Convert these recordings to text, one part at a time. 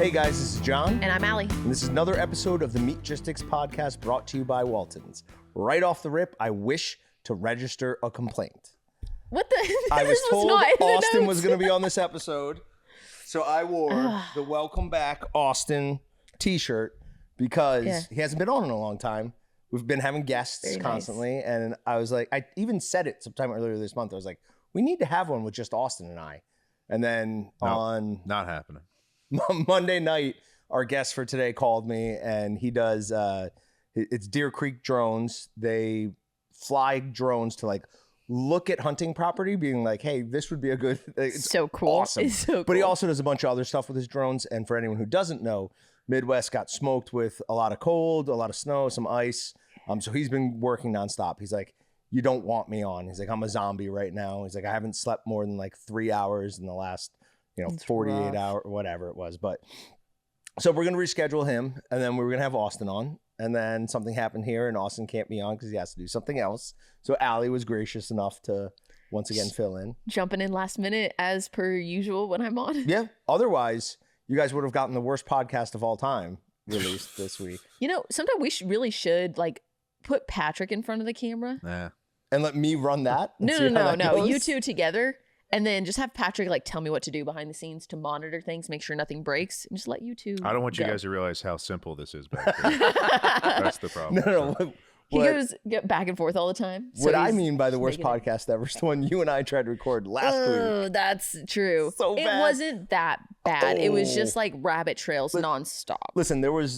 Hey guys, this is John. And I'm Allie. And this is another episode of the Meatgistics podcast brought to you by Walton's. Right off the rip, I wish to register a complaint. What the? I was told Austin was going to be on this episode, so I wore the Welcome Back Austin t-shirt because he hasn't been on in a long time. We've been having guests constantly, and I was like, I even said it sometime earlier this month. I was like, we need to have one with just Austin and I. And then on not happening. Monday night, our guest for today called me, and he does, it's Deer Creek Drones. They fly drones to like look at hunting property, being like, hey, this would be a good, it's so cool. Awesome. It's so cool. But he also does a bunch of other stuff with his drones. And for anyone who doesn't know, Midwest got smoked with a lot of cold, a lot of snow, some ice. So he's been working nonstop. He's like, you don't want me on. He's like, I'm a zombie right now. He's like, I haven't slept more than like 3 hours in the last 48 hours, whatever it was. But so we're going to reschedule him, and then we were going to have Austin on, and then something happened here and Austin can't be on because he has to do something else. So Allie was gracious enough to once again fill in. Jumping in last minute as per usual when I'm on. Yeah. Otherwise, you guys would have gotten the worst podcast of all time released this week. You know, sometimes we really should like put Patrick in front of the camera. Yeah. And let me run that? No. You two together. And then just have Patrick like tell me what to do behind the scenes to monitor things, make sure nothing breaks, and just let you two. I don't want you guys to realize how simple this is back there. That's the problem. No. He goes back and forth all the time. So what I mean by the worst podcast ever is the one you and I tried to record last week. Oh, that's true. So bad. It wasn't that bad. It was just like rabbit trails nonstop. Listen, there were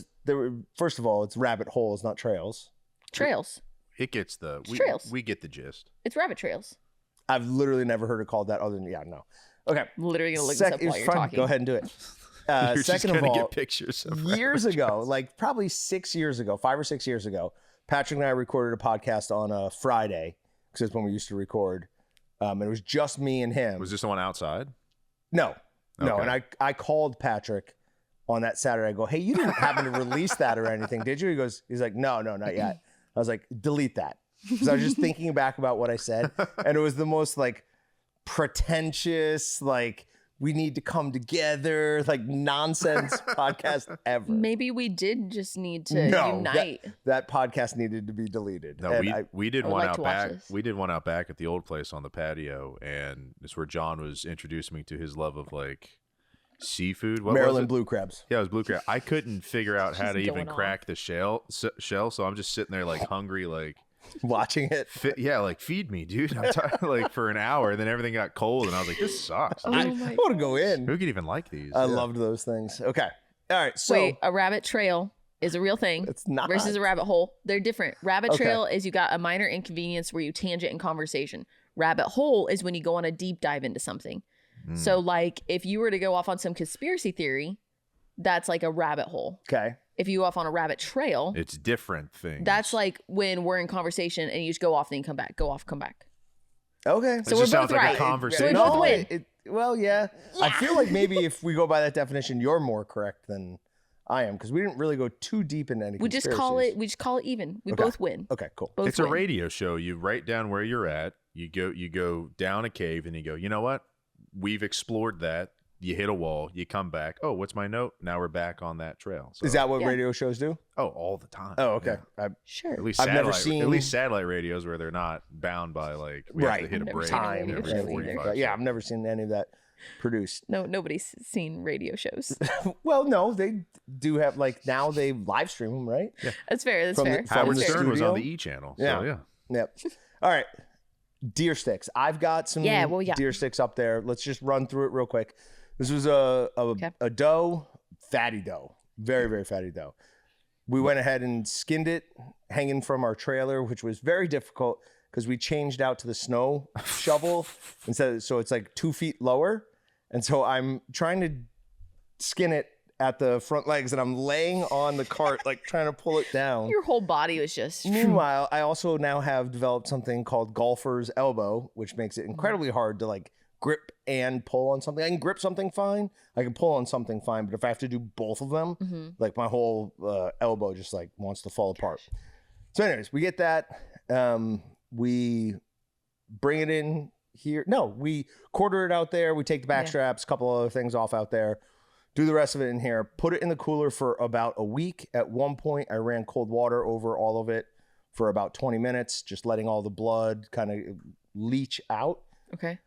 first of all, it's rabbit holes, not trails. Trails. It gets trails. We get the gist. It's rabbit trails. I've literally never heard it called that other than, no. Okay. I'm literally going to look this up while you're talking. Go ahead and do it. You're second just of all, get pictures of years ago, like probably 6 years ago, 5 or 6 years ago, Patrick and I recorded a podcast on a Friday because that's when we used to record. And it was just me and him. Was this the one outside? No. Okay. And I called Patrick on that Saturday. I go, hey, you didn't happen to release that or anything, did you? He's like, no, not yet. I was like, delete that. Because I was just thinking back about what I said. And it was the most like pretentious, like we need to come together, like nonsense podcast ever. Maybe we did just need to unite. That podcast needed to be deleted. No, we did one out back. This. We did one out back at the old place on the patio, and it's where John was introducing me to his love of like seafood. What Maryland was it? blue crabs. Yeah, it was blue crab. I couldn't figure out how to even crack the shell, so I'm just sitting there like hungry, like watching it. Like feed me, dude. I'm tired, like for an hour, and then everything got cold, and I was like, this sucks. I want to go in. Who could even like these? I loved those things. Okay, all right. So wait, a rabbit trail is a real thing. It's not. Versus a rabbit hole. They're different. Rabbit trail is you got a minor inconvenience where you tangent in conversation. Rabbit hole is when you go on a deep dive into something. So like if you were to go off on some conspiracy theory, that's like a rabbit hole. Okay. If you go off on a rabbit trail, it's different things. That's like when we're in conversation and you just go off, then you come back. Go off, come back. Okay. So we're both right. So we both win. Well, yeah. I feel like maybe if we go by that definition, you're more correct than I am because we didn't really go too deep into any conspiracies. We just call it even. We both win. Okay, cool. It's a radio show. You write down where you're at. You go down a cave and you go, you know what? We've explored that. You hit a wall, you come back. Oh, what's my note? Now we're back on that trail. So, is that what radio shows do? Oh, all the time. Oh, okay. Yeah. Sure. At least satellite radios where they're not bound by like we have to hit a break time every 45. Yeah, I've never seen any of that produced. No, nobody's seen radio shows. Well, no, they do have like now they live stream them, right? Yeah, that's fair. That's fair. Howard Stern was on the E channel. So, yeah. Yep. All right. Deer sticks. I've got some deer sticks up there. Let's just run through it real quick. This was a doe, fatty doe, very, very fatty doe. We went ahead and skinned it hanging from our trailer, which was very difficult because we changed out to the snow shovel instead. So it's like 2 feet lower. And so I'm trying to skin it at the front legs and I'm laying on the cart, like trying to pull it down. Your whole body was just... Meanwhile, I also now have developed something called golfer's elbow, which makes it incredibly hard to like grip and pull on something. I can grip something fine. I can pull on something fine. But if I have to do both of them, like my whole elbow just like wants to fall apart. So anyways, we get that. We bring it in here. No, we quarter it out there. We take the back straps, a couple other things off out there. Do the rest of it in here. Put it in the cooler for about a week. At one point, I ran cold water over all of it for about 20 minutes, just letting all the blood kind of leach out. Okay.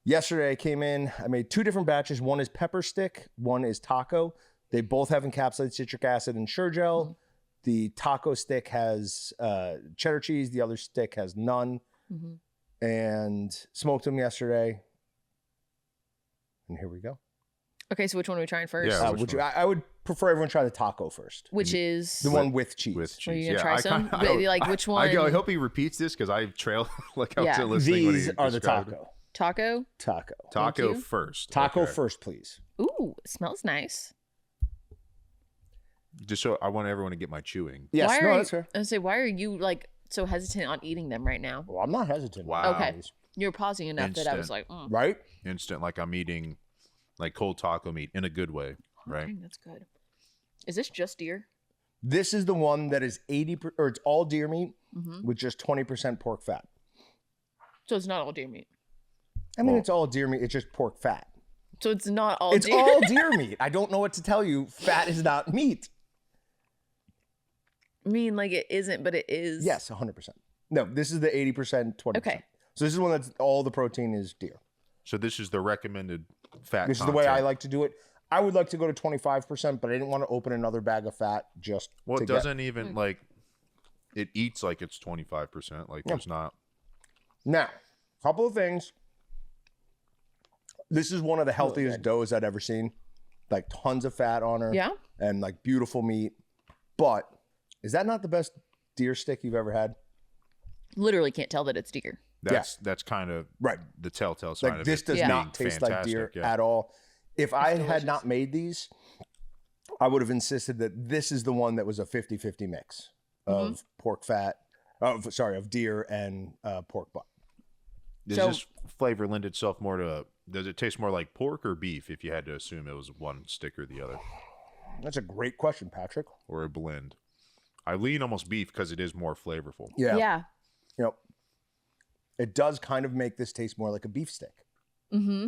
Yesterday, I came in. I made 2 different batches. One is pepper stick. One is taco. They both have encapsulated citric acid and Sure-Gel. Mm-hmm. The taco stick has cheddar cheese. The other stick has none. Mm-hmm. And smoked them yesterday. And here we go. Okay, so which one are we trying first? Yeah, I would prefer everyone try the taco first. Which is? The one with cheese. With cheese. Are you going to try some? Which one? I hope he repeats this because I trailed like I was listening when he These are the described taco. Taco? Taco first. Taco first, please. Ooh, it smells nice. Just so I want everyone to get my chewing. Yes, that's fair. I was say, why are you like so hesitant on eating them right now? Well, I'm not hesitant. Wow. Okay. You're pausing enough that I was like, right? Instant, like I'm eating like cold taco meat in a good way, right? Dang, that's good. Is this just deer? This is the one that is 80%, or it's all deer meat with just 20% pork fat. So it's not all deer meat. I mean, it's all deer meat. It's just pork fat. So it's not all. It's all deer meat. I don't know what to tell you. Fat is not meat. I mean, like it isn't, but it is. Yes, 100%. No, this is the 80%, 20%. Okay. So this is one that's all the protein is deer. So this is the recommended fat. This is the way I like to do it. I would like to go to 25%, but I didn't want to open another bag of fat just. Well, it doesn't even like. It eats like it's 25%. Like there's not. Now, couple of things. This is one of the healthiest doughs I've ever seen. Like tons of fat on her. Yeah. And like beautiful meat. But is that not the best deer stick you've ever had? Literally can't tell that it's deer. That's kind of right. The telltale sign like of this it does not taste like deer at all. If I had not made these, I would have insisted that this is the one that was a 50-50 mix of pork fat, of deer and pork butt. Does this flavor lend itself more to, does it taste more like pork or beef if you had to assume it was one stick or the other? That's a great question, Patrick. Or a blend. I lean almost beef because it is more flavorful. Yeah. You know, it does kind of make this taste more like a beef stick. Mm-hmm.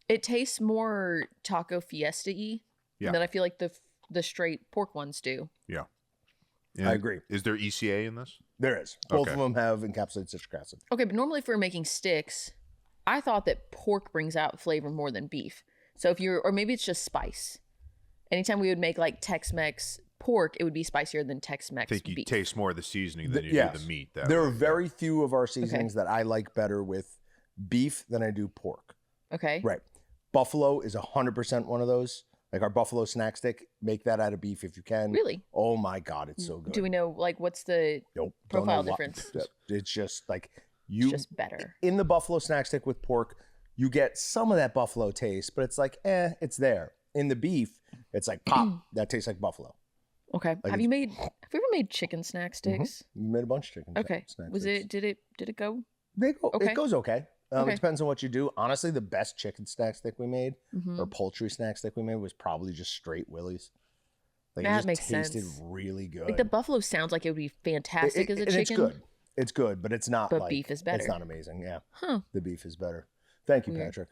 It tastes more taco fiesta-y than I feel like the straight pork ones do. Yeah. I agree. Is there ECA in this? There is. Both of them have encapsulated citric acid. Okay, but normally if we're making sticks, I thought that pork brings out flavor more than beef. So if you're, or maybe it's just spice. Anytime we would make like Tex-Mex pork, it would be spicier than Tex-Mex beef. I think you taste more of the seasoning than you do the meat. There are very few of our seasonings that I like better with beef than I do pork. Okay. Right. Buffalo is 100% one of those. Like our buffalo snack stick, make that out of beef if you can. Really? Oh my God, it's so good. Do we know like what's the profile difference? It's just like it's just better. In the buffalo snack stick with pork, you get some of that buffalo taste, but it's like, it's there. In the beef, it's like pop. That tastes like buffalo. Okay. Like have you ever made chicken snack sticks? We made a bunch of chicken. Okay. Snack Was sticks. did it go? It goes okay. It depends on what you do. Honestly, the best chicken snack stick we made or poultry snack stick we made was probably just straight Willie's. Like that it just makes tasted sense. really good. Like the buffalo sounds like it would be fantastic as a chicken. It's good. It's good, but it's not. But like, beef is better. It's not amazing. Yeah. Huh. The beef is better. Thank you, Patrick.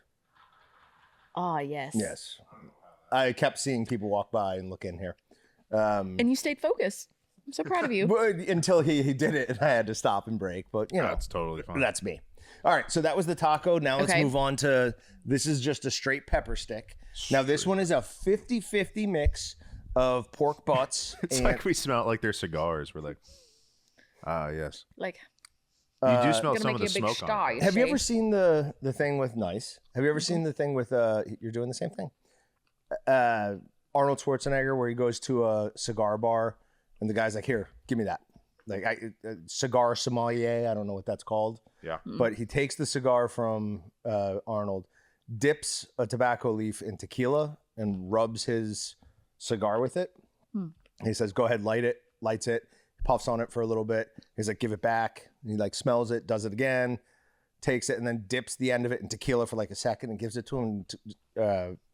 Ah, yes. Yes. I kept seeing people walk by and look in here. And you stayed focused. I'm so proud of you. Until he did it and I had to stop and break. But, you know. That's totally fine. That's me. All right. So that was the taco. Now let's move on to, this is just a straight pepper stick. Now this one is a 50-50 mix of pork butts. It's like we smell it like they're cigars. We're like, yes. Like. You do smell some of the smoke on it. Have you ever seen the thing with Nice? Have you ever seen the thing with, you're doing the same thing? Arnold Schwarzenegger, where he goes to a cigar bar and the guy's like, here, give me that. Like cigar sommelier. I don't know what that's called. Yeah. But he takes the cigar from Arnold, dips a tobacco leaf in tequila and rubs his cigar with it. He says, go ahead, lights it, puffs on it for a little bit. He's like, give it back. And he like smells it, does it again, takes it and then dips the end of it in tequila for like a second and gives it to him.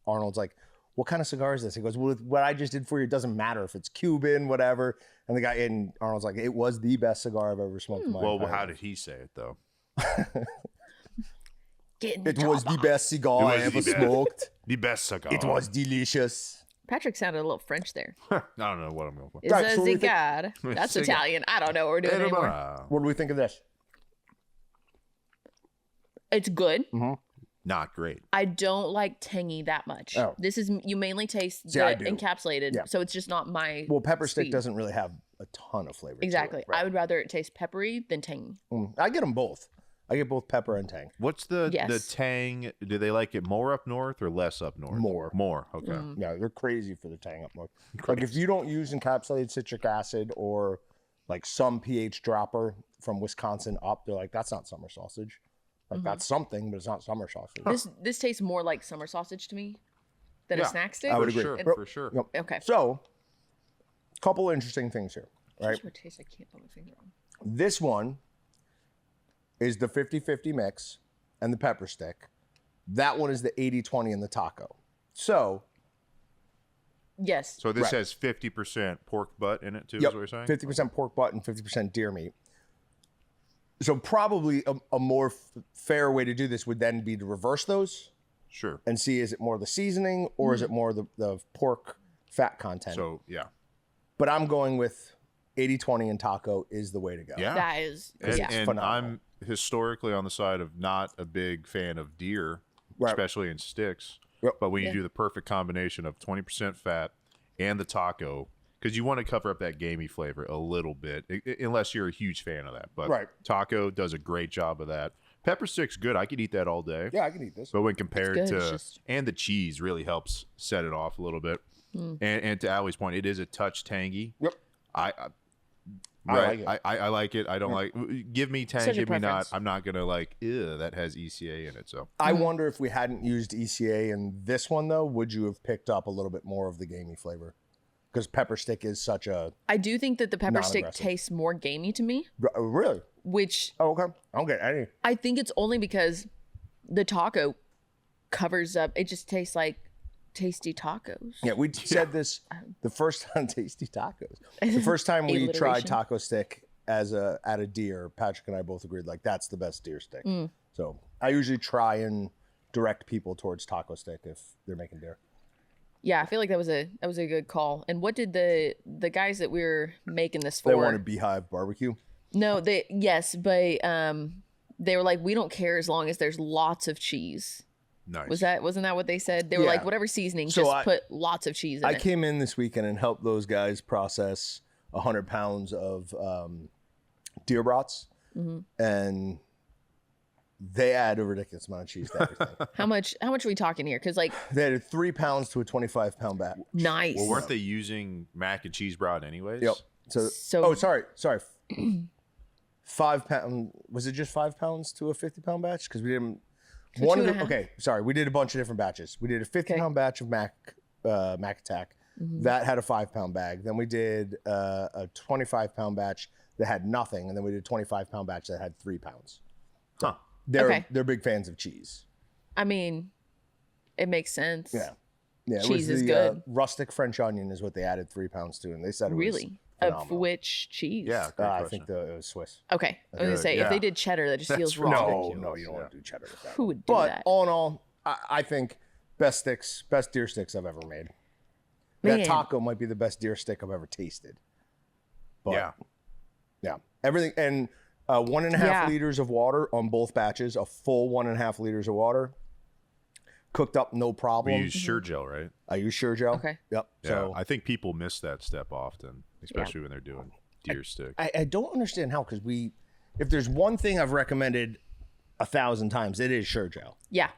Arnold's like, what kind of cigar is this? He goes, well, what I just did for you, it doesn't matter if it's Cuban, whatever. And the guy in Arnold's like, it was the best cigar I've ever smoked in my life. Well, how did he say it though? It was the best cigar I ever smoked. The best cigar. It was delicious. Patrick sounded a little French there. I don't know what I'm going for. It's a cigar. That's Italian. I don't know what we're doing anymore. What do we think of this? It's good. Mm-hmm. Not great. I don't like tangy that much. Oh. This is, you mainly taste the encapsulated, so it's just not my pepper stick doesn't really have a ton of flavor. Exactly. Right. I would rather it taste peppery than tangy. I get them both. I get both pepper and tang. What's the tang? Do they like it more up north or less up north? More. Okay. Yeah, they're crazy for the tang up north. Like if you don't use encapsulated citric acid or like some pH dropper from Wisconsin up, they're like, that's not summer sausage. Like that's something, but it's not summer sausage. This tastes more like summer sausage to me than a snack stick. I would agree. For sure. Yep. Okay. So, a couple of interesting things here, right? What taste I can't put my finger on. This one is the 50-50 mix and the pepper stick. That one is the 80-20 in the taco. So, yes. So this has 50% pork butt in it too, is what you're saying? 50% pork butt and 50% deer meat. So probably a more fair way to do this would then be to reverse those. Sure. And see, is it more the seasoning or is it more the pork fat content? So, yeah. But I'm going with 80-20 in taco is the way to go. Yeah. That is. And I'm historically on the side of not a big fan of deer, especially in sticks. Yep. But when you do the perfect combination of 20% fat and the taco, because you want to cover up that gamey flavor a little bit, unless you're a huge fan of that. But taco does a great job of that. Pepper stick's good. I could eat that all day. Yeah, I can eat this. But when compared to, and the cheese really helps set it off a little bit. And to Allie's point, it is a touch tangy. Yep. I like it. I don't like, give me tang, give me not. I'm not going to like, ew, that has ECA in it. So I wonder if we hadn't used ECA in this one though, would you have picked up a little bit more of the gamey flavor? Because pepper stick is such a... I do think that the pepper stick tastes more gamey to me. Really? Which... Oh, okay. I don't get any. I think it's only because the taco covers up... It just tastes like tasty tacos. Yeah, we said this the first time, tasty tacos. The first time we tried taco stick at a deer, Patrick and I both agreed, like, that's the best deer stick. So I usually try and direct people towards taco stick if they're making deer. Yeah, I feel like that was a good call. And what did the guys that we were making this for? They wanted Beehive barbecue. No, but they were like, we don't care as long as there's lots of cheese. Nice. Wasn't that what they said? They were like, whatever seasoning, just put lots of cheese in it. I came in this weekend and helped those guys process 100 pounds of deer brats, and they add a ridiculous amount of cheese to everything. How much are we talking here? Because like they added 3 pounds to a 25-pound batch. Nice. Well, weren't they using mac and cheese brat anyways? Yep. So sorry. 5 pounds. Was it just 5 pounds to a 50-pound batch? Because we didn't. We did a bunch of different batches. We did a 50-pound batch of Mac Attack that had a 5-pound bag. Then we did a 25-pound batch that had nothing, and then we did a 25-pound batch that had 3 pounds. Huh. They're big fans of cheese. I mean, it makes sense. Yeah. Cheese is good. Rustic French onion is what they added 3 pounds to, and they said it was phenomenal. Of which cheese? Yeah, I think it was Swiss. Okay, I was gonna say if they did cheddar, that just feels wrong. No, you don't want to do cheddar with that. Who would do that? But all in all, I think best deer sticks I've ever made. That taco might be the best deer stick I've ever tasted. But, yeah, everything and 1.5 liters of water on both batches, a full 1.5 liters of water. Cooked up, no problem. We use Sure-Gel, right? I use Sure-Gel. Okay. Yep. Yeah, So I think people miss that step often, especially when they're doing deer stick. I don't understand how, because if there's one thing I've recommended 1,000 times, it is Sure-Gel. Yeah.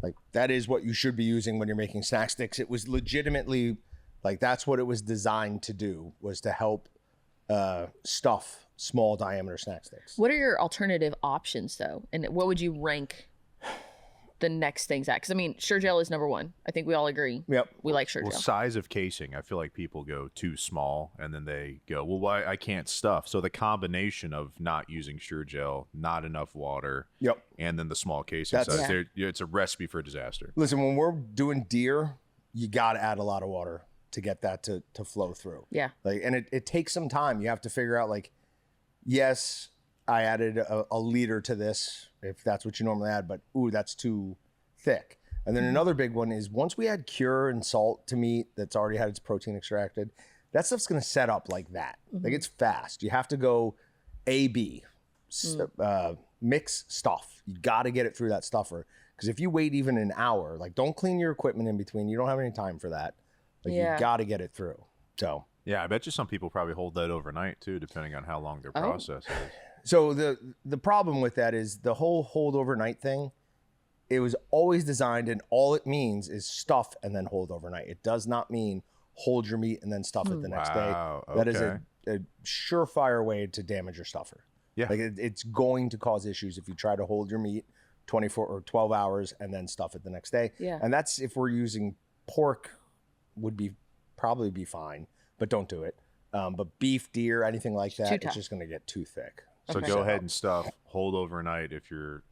Like that is what you should be using when you're making snack sticks. It was legitimately like that's what it was designed to do, was to help stuff small diameter snack sticks. What are your alternative options though, and what would you rank the next things at? Because I mean, Sure-Gel is number one. I think we all agree. Yep. We like Sure-Gel. Well, size of casing, I feel like people go too small and then they go, well, why I can't stuff. So the combination of not using Sure-Gel, not enough water, and then the small casing size, it's a recipe for disaster. Listen, when we're doing deer, you got to add a lot of water to get that to flow through. Yeah. Like, and it takes some time. You have to figure out like, yes, I added a liter to this. if that's what you normally add, but ooh, that's too thick. And then another big one is once we add cure and salt to meat that's already had its protein extracted, that stuff's going to set up like that. Like it's fast. You have to go A-B, mix stuff. You got to get it through that stuffer. Because if you wait even an hour, like don't clean your equipment in between. You don't have any time for that. Like you got to get it through. So yeah, I bet you some people probably hold that overnight too, depending on how long their process is. So the problem with that is the whole hold overnight thing. It was always designed, and all it means is stuff and then hold overnight. It does not mean hold your meat and then stuff it the next day. That is a surefire way to damage your stuffer. Yeah, like it's going to cause issues if you try to hold your meat 24 or 12 hours and then stuff it the next day. Yeah, and that's if we're using pork, would probably be fine, but don't do it. But beef, deer, anything like that, it's just going to get too thick. So go ahead and stuff. Hold overnight if you're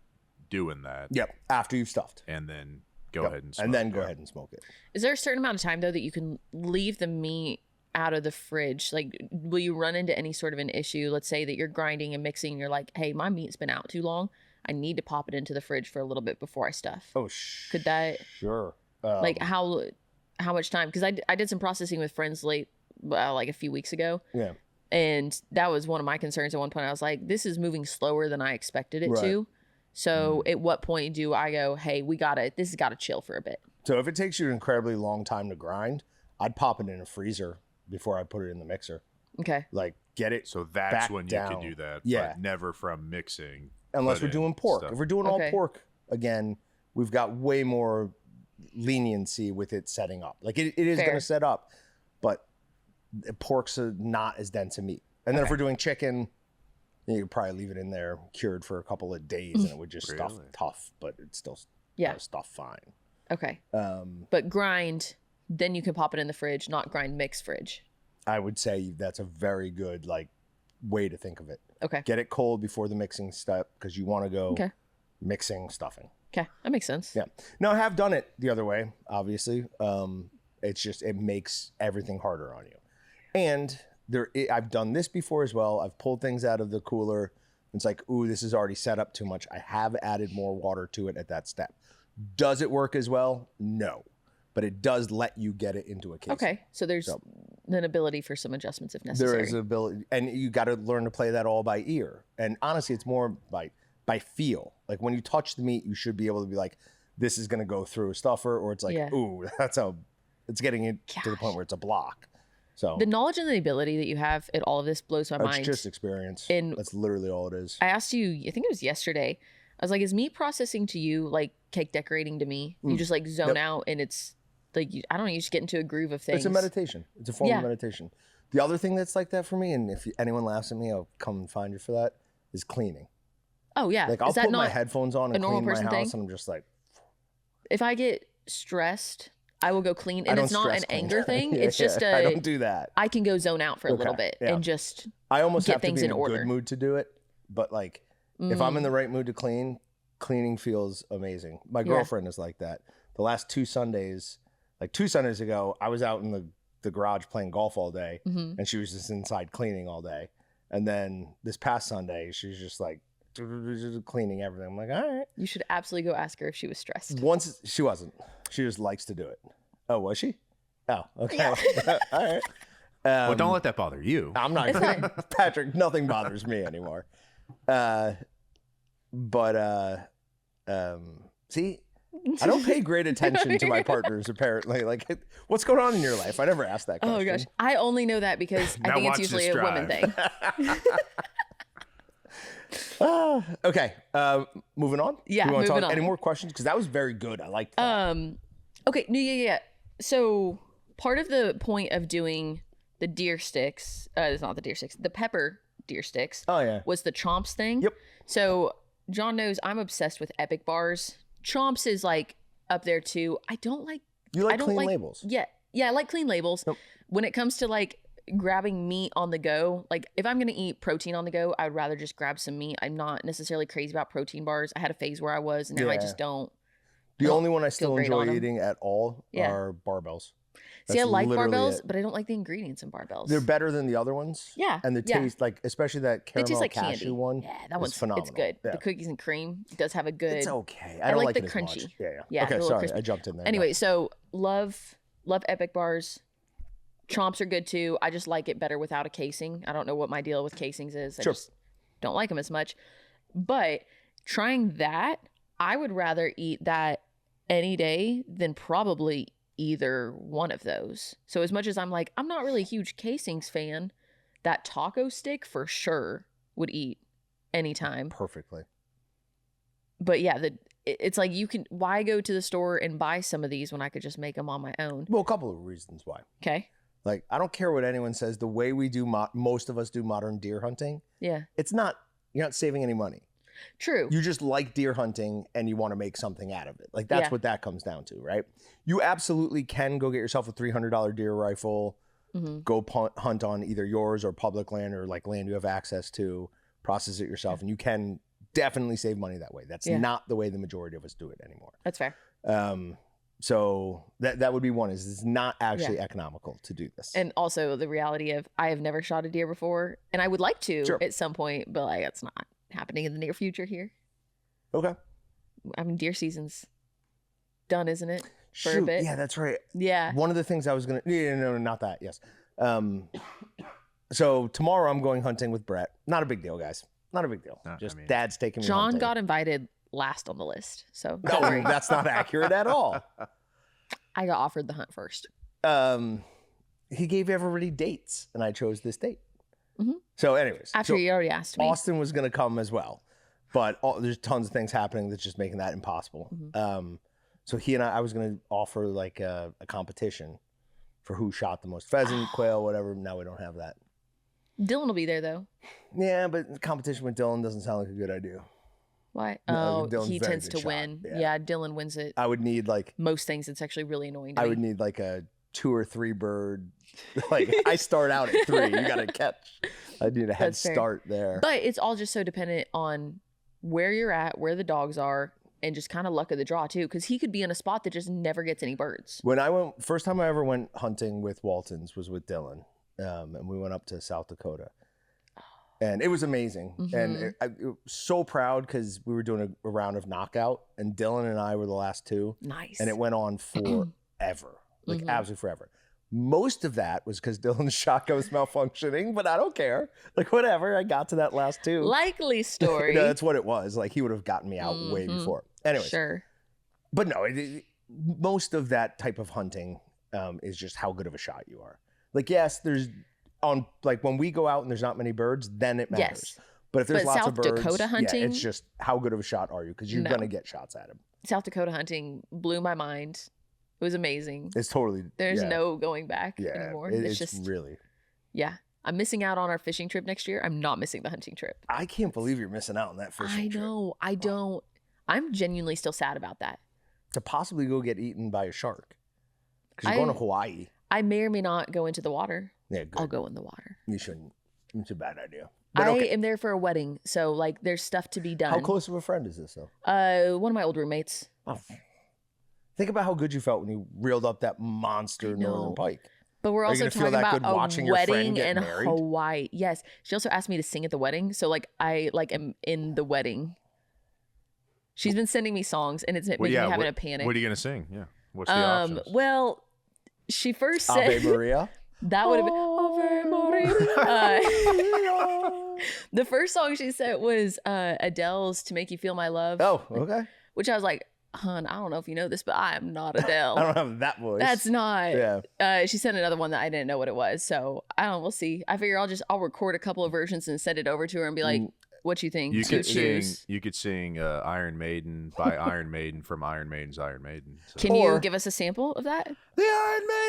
doing that. Yep. After you've stuffed. And then go ahead and smoke go ahead and smoke it. Is there a certain amount of time though that you can leave the meat out of the fridge? Like, will you run into any sort of an issue? Let's say that you're grinding and mixing and you're like, hey, my meat's been out too long. I need to pop it into the fridge for a little bit before I stuff. Oh, could that? Sure. Like how much time? Because I did some processing with friends like a few weeks ago. Yeah. And that was one of my concerns at one point. I was like, this is moving slower than I expected it to. So at what point do I go, hey, this has got to chill for a bit? So if it takes you an incredibly long time to grind, I'd pop it in a freezer before I put it in the mixer. Okay. Like get it. So that's when you could do that. Yeah. But never from mixing. Unless we're doing pork. Stuff. If we're doing all pork, again, we've got way more leniency with it setting up. Like it is going to set up, but pork's not as dense a meat. And then if we're doing chicken, you could probably leave it in there cured for a couple of days and it would just stuff tough, but it's still stuff fine. Okay. But grind, then you can pop it in the fridge, not grind mix fridge. I would say that's a very good way to think of it. Okay. Get it cold before the mixing step because you want to go mixing, stuffing. Okay. That makes sense. Yeah. Now I have done it the other way, obviously. It's just, it makes everything harder on you. And I've done this before as well. I've pulled things out of the cooler. It's like, ooh, this is already set up too much. I have added more water to it at that step. Does it work as well? No. But it does let you get it into a case. Okay. So there's an ability for some adjustments if necessary. There is an ability. And you got to learn to play that all by ear. And honestly, it's more by feel. Like when you touch the meat, you should be able to be like, this is going to go through a stuffer. Or it's like, ooh, it's getting it to the point where it's a block. So the knowledge and the ability that you have at all of this blows my mind. It's just experience. And that's literally all it is. I asked you, I think it was yesterday. I was like, is meat processing to you like cake decorating to me? You just like zone out and it's like, I don't know, you just get into a groove of things. It's a meditation. It's a form of meditation. The other thing that's like that for me, and if anyone laughs at me, I'll come and find you for that, is cleaning. Oh, yeah. Like I'll put my headphones on and clean my house and I'm just like. If I get stressed, I will go clean, and it's not an anger thing. It's just I don't do that. I can go zone out for a little bit and just I almost get things in order. Good mood to do it, but like if I'm in the right mood to clean, cleaning feels amazing. My girlfriend is like that. The last 2 Sundays, like 2 Sundays ago, I was out in the garage playing golf all day, and she was just inside cleaning all day. And then this past Sunday, she was just like cleaning everything. I'm like, all right. You should absolutely go ask her if she was stressed. Once she wasn't. She just likes to do it. Oh, was she? Oh, okay. Yeah. All right. Well, don't let that bother you. I'm not. Patrick, nothing bothers me anymore. See, I don't pay great attention to my partners, apparently. Like, what's going on in your life? I never asked that question. Oh, gosh. I only know that because I think it's usually a woman thing. Okay. Moving on? Yeah, moving on. Any more questions? Because that was very good. I liked that. Okay. No, yeah. So part of the point of doing the deer sticks, it's not the deer sticks, the pepper deer sticks. Oh, yeah. Was the chomps thing. Yep. So John knows I'm obsessed with Epic bars. Chomps is like up there too. I don't like. You like clean labels? Yeah. I like clean labels. Nope. When it comes to like grabbing meat on the go, like if I'm gonna eat protein on the go, I'd rather just grab some meat. I'm not necessarily crazy about protein bars. I had a phase where I was, and now I just don't. The only one I still enjoy eating at all are barbells. See, I like barbells, but I don't like the ingredients in barbells. They're better than the other ones. Yeah. And the taste, like, especially that caramel like cashew candy. one. Yeah, that one's phenomenal. It's good. Yeah. The cookies and cream does have a good. It's okay. I don't like the it as crunchy. much. Yeah. Yeah. Okay, sorry. Crispy. I jumped in there. Anyway, so love Epic bars. Chomps are good too. I just like it better without a casing. I don't know what my deal with casings is. I just don't like them as much. But trying that, I would rather eat that any day than probably either one of those. So as much as I'm like, I'm not really a huge casings fan, that taco stick for sure would eat anytime. Perfectly. But yeah, it's like why go to the store and buy some of these when I could just make them on my own? Well, a couple of reasons why. Okay. Like, I don't care what anyone says. The way we do, most of us do modern deer hunting. Yeah. You're not saving any money. True. You just like deer hunting and you want to make something out of it. Like, that's what that comes down to, right? You absolutely can go get yourself a $300 deer rifle, go hunt on either yours or public land or like land you have access to, process it yourself, and you can definitely save money that way. That's not the way the majority of us do it anymore. That's fair. So that would be one, is it's not actually economical to do this. And also the reality of I have never shot a deer before, and I would like to at some point, but like it's not happening in the near future here. Okay. I mean, deer season's done, isn't it? For Shoot, a bit. yeah, that's right. Yeah. One of the things I was gonna no, not that. Yes. So tomorrow I'm going hunting with Brett. Not a big deal, guys. Not a big deal. Dad's taking me. John hunting. got invited last on the list, so no, that's not accurate at all. I got offered the hunt first. He gave everybody dates, and I chose this date. So, anyways, after you already asked me, Austin was going to come as well, but there's tons of things happening that's just making that impossible. So he and I was going to offer like a competition for who shot the most pheasant, quail, whatever. Now we don't have that. Dylan will be there though. Yeah, but competition with Dylan doesn't sound like a good idea. Why? No, he tends to win. Yeah, Dylan wins it. I would need like most things. It's actually really annoying to me. I would need like a 2 or 3 bird. Like I start out at 3. You got to catch. I need a head start there. But it's all just so dependent on where you're at, where the dogs are, and just kind of luck of the draw too. Because he could be in a spot that just never gets any birds. When I went, first time I ever went hunting with Waltons was with Dylan, and we went up to South Dakota. And it was amazing. And I was so proud because we were doing a round of knockout, and Dylan and I were the last 2. Nice. And it went on forever, like absolutely forever. Most of that was because Dylan's shotgun was malfunctioning, but I don't care. Like, whatever. I got to that last 2. Likely story. No, that's what it was. Like, he would have gotten me out way before. Anyways. Sure. But no, most of that type of hunting is just how good of a shot you are. Like, yes, there's... on like when we go out and there's not many birds, then it matters. But if there's lots South of birds, Dakota hunting, it's just how good of a shot are you? Because you're gonna get shots at him. South Dakota hunting blew my mind. It was amazing. It's totally there's no going back anymore. It's just really I'm missing out on our fishing trip next year. I'm not missing the hunting trip. I can't believe you're missing out on that fishing trip. I know. I don't. I'm genuinely still sad about that. To possibly go get eaten by a shark because you're going to Hawaii. I may or may not go into the water. Yeah, good. I'll go in the water. You shouldn't. It's a bad idea. But I am there for a wedding, so like there's stuff to be done. How close of a friend is this though? One of my old roommates. Oh. Think about how good you felt when you reeled up that monster northern pike. But we're also talking about a wedding in Hawaii. Yes. She also asked me to sing at the wedding, so like I am in the wedding. She's been sending me songs, and it's making me having a panic. What are you gonna sing? Yeah. What's the options? Well, she first said Ave Maria. That would have been Ave Maria. The first song she said was Adele's "To Make You Feel My Love." Oh, okay. Which I was like, "Hun, I don't know if you know this, but I am not Adele. I don't have that voice. That's not." Yeah. She sent another one that I didn't know what it was, so I don't know. We'll see. I figure I'll record a couple of versions and send it over to her and be like, "What you think?" You could sing Iron Maiden by Iron Maiden from Iron Maiden's Iron Maiden. So. Can you give us a sample of that? The Iron Maiden.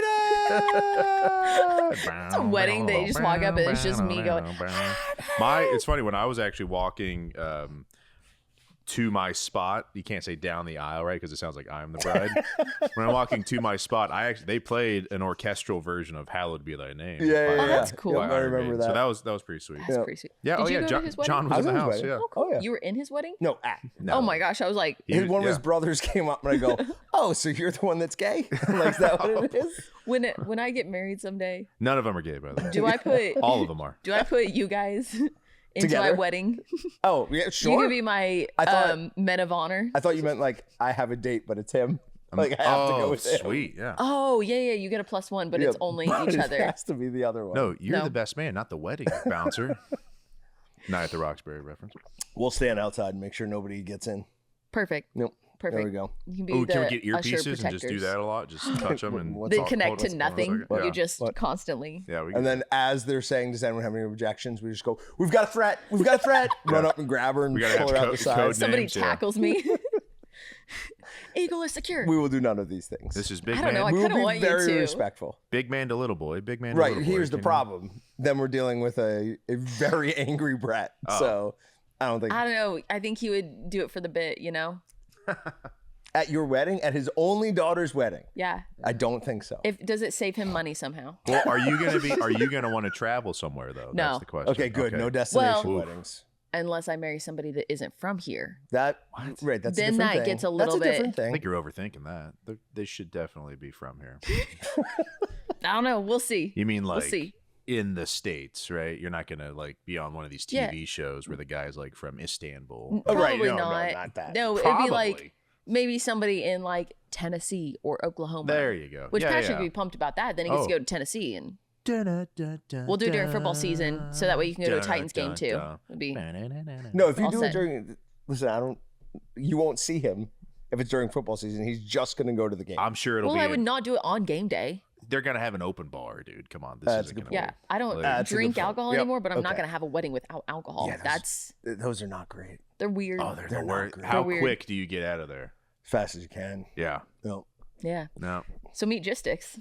It's a wedding that you just walk up and it's just me going. It's funny when I was actually walking to my spot, you can't say down the aisle, right? Because it sounds like I'm the bride. When I'm walking to my spot, they played an orchestral version of "Hallowed Be Thy Name." Yeah, that's cool. I remember that. So that was pretty sweet. That's pretty sweet. Yeah, Did you go John, to his wedding? John was in the house. Yeah. Oh, cool. Yeah. You were in his wedding? No, Oh my gosh, I was like, one of his brothers came up and I go, "Oh, so you're the one that's gay?" Like, is that what it is? When I get married someday, None of them are gay, by the way. do I put all of them are? Do I put you guys into Together? my wedding? Oh, yeah, sure. You could be my men of honor. I thought you meant like I have a date, but it's him. Like I have to go with him. Sweet, yeah. Oh, yeah, you get a +1, but it's only each other. It has to be the other one. No, you're the best man, not the wedding bouncer. Night at the Roxbury reference. We'll stand outside and make sure nobody gets in. Perfect. Nope. Perfect. There we go. You can be Can we the get earpieces and just do that a lot? Just touch them and they connect to nothing. Yeah. You just constantly. Yeah. And then as they're saying, does anyone have any objections? We just go, "We've got a threat. We've got a threat." Run up and grab her and pull her out the side. Somebody tackles me. Eagle is secure. We will do none of these things. This is big I don't man. know. I We kind of will want be very you to. respectful. Big man to little boy. Big man to Right. little boy. Here's the problem. Then we're dealing with a very angry Brett. So I don't think. I don't know. I think he would do it for the bit, you know? At your wedding? At his only daughter's wedding? Yeah. I don't think so. Does it save him money somehow? Well, are you gonna want to travel somewhere though? No. That's the question. Okay, good. No destination weddings. Unless I marry somebody that isn't from here. Right. That's Then a different that thing. gets a little That's a bit- different I thing. think you're overthinking that. They should definitely be from here. I don't know. We'll see. You mean like We'll see. in the States, right? You're not gonna like be on one of these TV shows where the guy's like from Istanbul. Oh, right. Probably No, not. not that. No, it'd be like maybe somebody in like Tennessee or Oklahoma. There you go. Which Yeah, Patrick yeah. would be pumped about that. Then he gets to go to Tennessee and we'll do it during football season so that way you can go to a Titans game too. It'd be No, if you all do it set. during, listen, you won't see him if it's during football season. He's just going to go to the game. I'm sure it'll be. I would not do it on game day. They're gonna have an open bar, dude. Come on, this That's isn't a good gonna Yeah, work. I don't That's a good drink point. alcohol Yep. anymore, but I'm not Okay. gonna have a wedding without alcohol. Yeah, those are not great. They're weird. Oh, they're They're the not worst. great. How They're weird. quick do you get out of there? As fast as you can. Yeah. No. Yeah. No. So Meatgistics.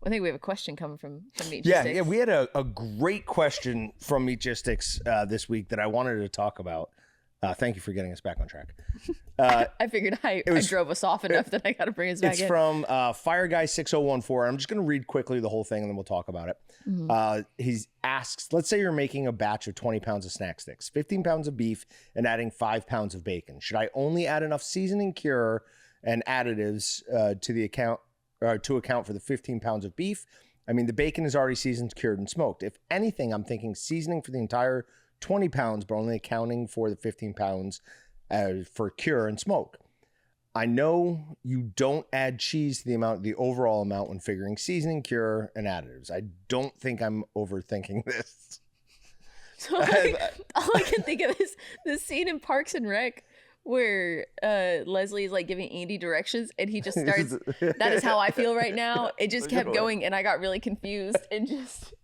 I think we have a question coming from Meatgistics. Yeah, we had a great question from Meatgistics this week that I wanted to talk about. Thank you for getting us back on track. I figured I drove us off enough that I got to bring us back It's in. from Fire Guy 6014. I'm just going to read quickly the whole thing and then we'll talk about it. He asks, let's say you're making a batch of 20 pounds of snack sticks, 15 pounds of beef, and adding 5 pounds of bacon. Should I only add enough seasoning, cure, and additives to account for the 15 pounds of beef? I mean, the bacon is already seasoned, cured, and smoked. If anything, I'm thinking seasoning for the entire 20 pounds, but only accounting for the 15 pounds for cure and smoke. I know you don't add cheese to the overall amount when figuring seasoning, cure, and additives. I don't think I'm overthinking this. So like, all I can think of is the scene in Parks and Rec where Leslie is like giving Andy directions and he just starts, that is how I feel right now. It just kept going and I got really confused and just...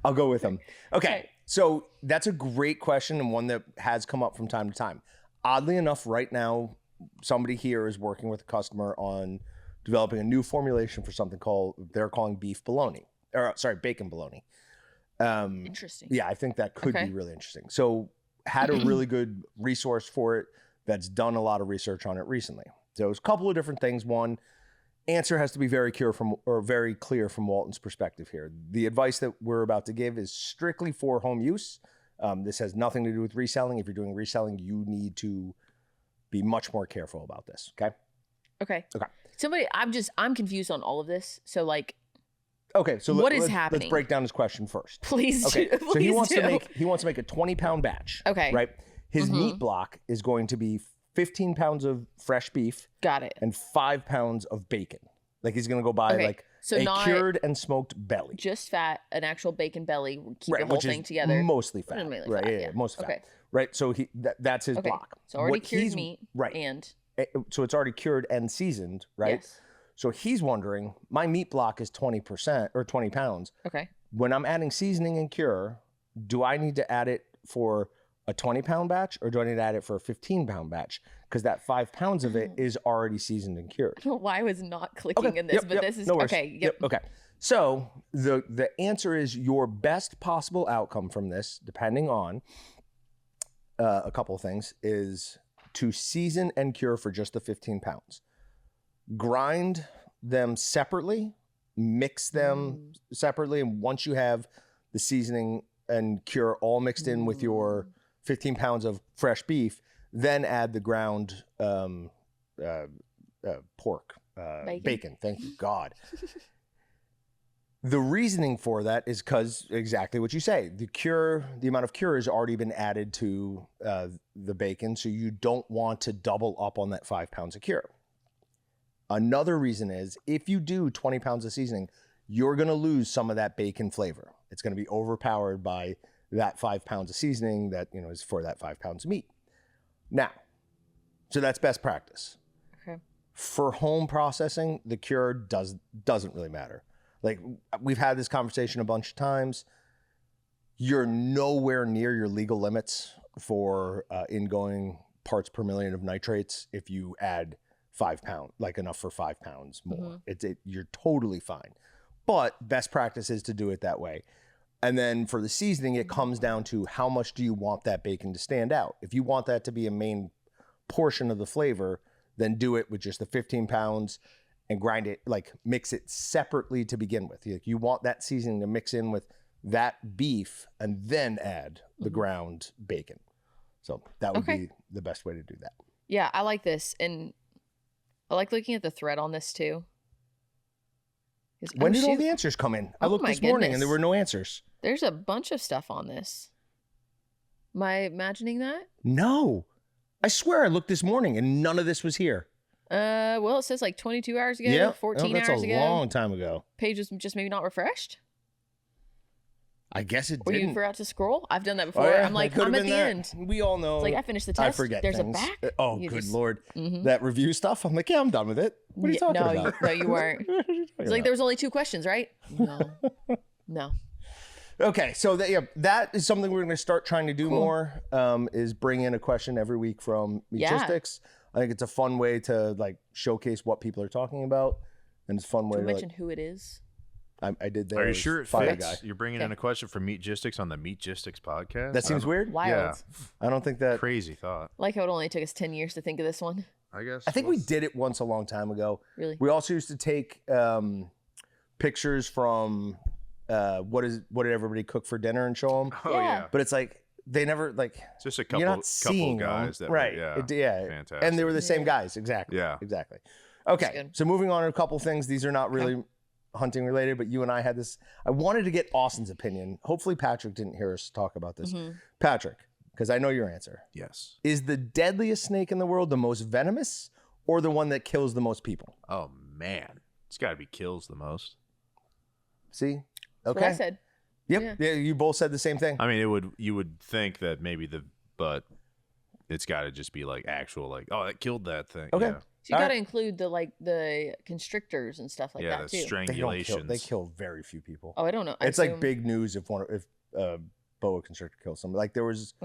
I'll go with him. Okay. So that's a great question and one that has come up from time to time. Oddly enough, right now, somebody here is working with a customer on developing a new formulation for something they're calling beef bologna, bacon bologna. Interesting. Yeah, I think that could be really interesting. So had a really good resource for it that's done a lot of research on it recently. So it's a couple of different things. One, answer has to be very clear from Walton's perspective here. The advice that we're about to give is strictly for home use. This has nothing to do with reselling. If you're doing reselling, you need to be much more careful about this. Okay. Somebody, I'm confused on all of this. So like, okay. So what is happening? Let's break down his question first. Please Okay. do. So he wants do. to make a 20-pound batch. Okay. Right. His meat block is going to be 15 pounds of fresh beef. Got it. And 5 pounds of bacon. Like he's going to go buy not cured and smoked belly. Just fat, an actual bacon belly, keep the whole which thing is together. Mostly fat. Mainly right. fat, Yeah. Mostly fat. Right. So that's his block. So already cured meat. Right. And so it's already cured and seasoned, right? Yes. So he's wondering, my meat block is 20% or 20 pounds. Okay. When I'm adding seasoning and cure, do I need to add it for a 20-pound batch or do I need to add it for a 15-pound batch? Because that 5 pounds of it is already seasoned and cured. I don't know why I was not clicking in this, but this is no okay. Yep. Okay. So the answer is your best possible outcome from this, depending on a couple of things, is to season and cure for just the 15 pounds. Grind them separately, mix them separately, and once you have the seasoning and cure all mixed in with your 15 pounds of fresh beef, then add the ground pork, bacon. Thank you, God. The reasoning for that is because exactly what you say. The amount of cure has already been added to the bacon, so you don't want to double up on that 5 pounds of cure. Another reason is if you do 20 pounds of seasoning, you're going to lose some of that bacon flavor. It's going to be overpowered by that 5 pounds of seasoning that, you know, is for that 5 pounds of meat. Now, so that's best practice. Okay. For home processing, the cure doesn't really matter. Like, we've had this conversation a bunch of times. You're nowhere near your legal limits for ingoing parts per million of nitrates if you add 5 pounds, like enough for 5 pounds more. You're totally fine. But best practice is to do it that way. And then for the seasoning, it comes down to how much do you want that bacon to stand out. If you want that to be a main portion of the flavor, then do it with just the 15 pounds and grind it, like mix it separately to begin with. You want that seasoning to mix in with that beef and then add the ground bacon. So that would be the best way to do that. Yeah, I like this. And I like looking at the thread on this too. When did all the answers come in? I looked this morning and there were no answers. There's a bunch of stuff on this. Am I imagining that? No. I swear I looked this morning and none of this was here. Well, it says like 22 hours ago, 14 hours ago. That's a long time ago. Page was just maybe not refreshed. I guess it didn't. Or you forgot to scroll? I've done that before. Oh, yeah. I'm like, I'm at the end. We all know. It's like, I finished the test. I forget There's things. a back. Oh, good Lord. That review stuff? I'm like, yeah, I'm done with it. What are you talking about? No, you weren't. It's like, there was only 2 questions, right? No. Okay, so that is something we're going to start trying to do more, is bring in a question every week from Meatgistics. I think it's a fun way to like showcase what people are talking about, and it's a fun way to mention who it is. I did that. Are you sure it fits? You're bringing in a question from Meatgistics on the Meatgistics podcast? That seems weird. Wild. Yeah. I don't think that. Crazy thought. Like how it only took us 10 years to think of this one. I guess. I think we did it once a long time ago. Really? We also used to take pictures from what did everybody cook for dinner and show them. Oh yeah. But it's like they never like. It's just a couple guys that right. yeah. Fantastic. And they were the same guys. Exactly. Yeah. Exactly. Okay. So moving on to a couple things. These are not really hunting related, but you and I had this. I wanted to get Austin's opinion. Hopefully Patrick didn't hear us talk about this. Patrick, because I know your answer. Yes. Is the deadliest snake in the world the most venomous or the one that kills the most people? Oh man, it's got to be kills the most. See? Okay. That's what I said. Yep. Yeah, you both said the same thing. I mean, you would think that maybe but it's got to just be like actual, like, oh, that killed that thing. Okay. Yeah. So you got to include the constrictors and stuff like that too. Strangulations. They kill very few people. Oh, I don't know. It's like big news if boa constrictor kills somebody. Like there was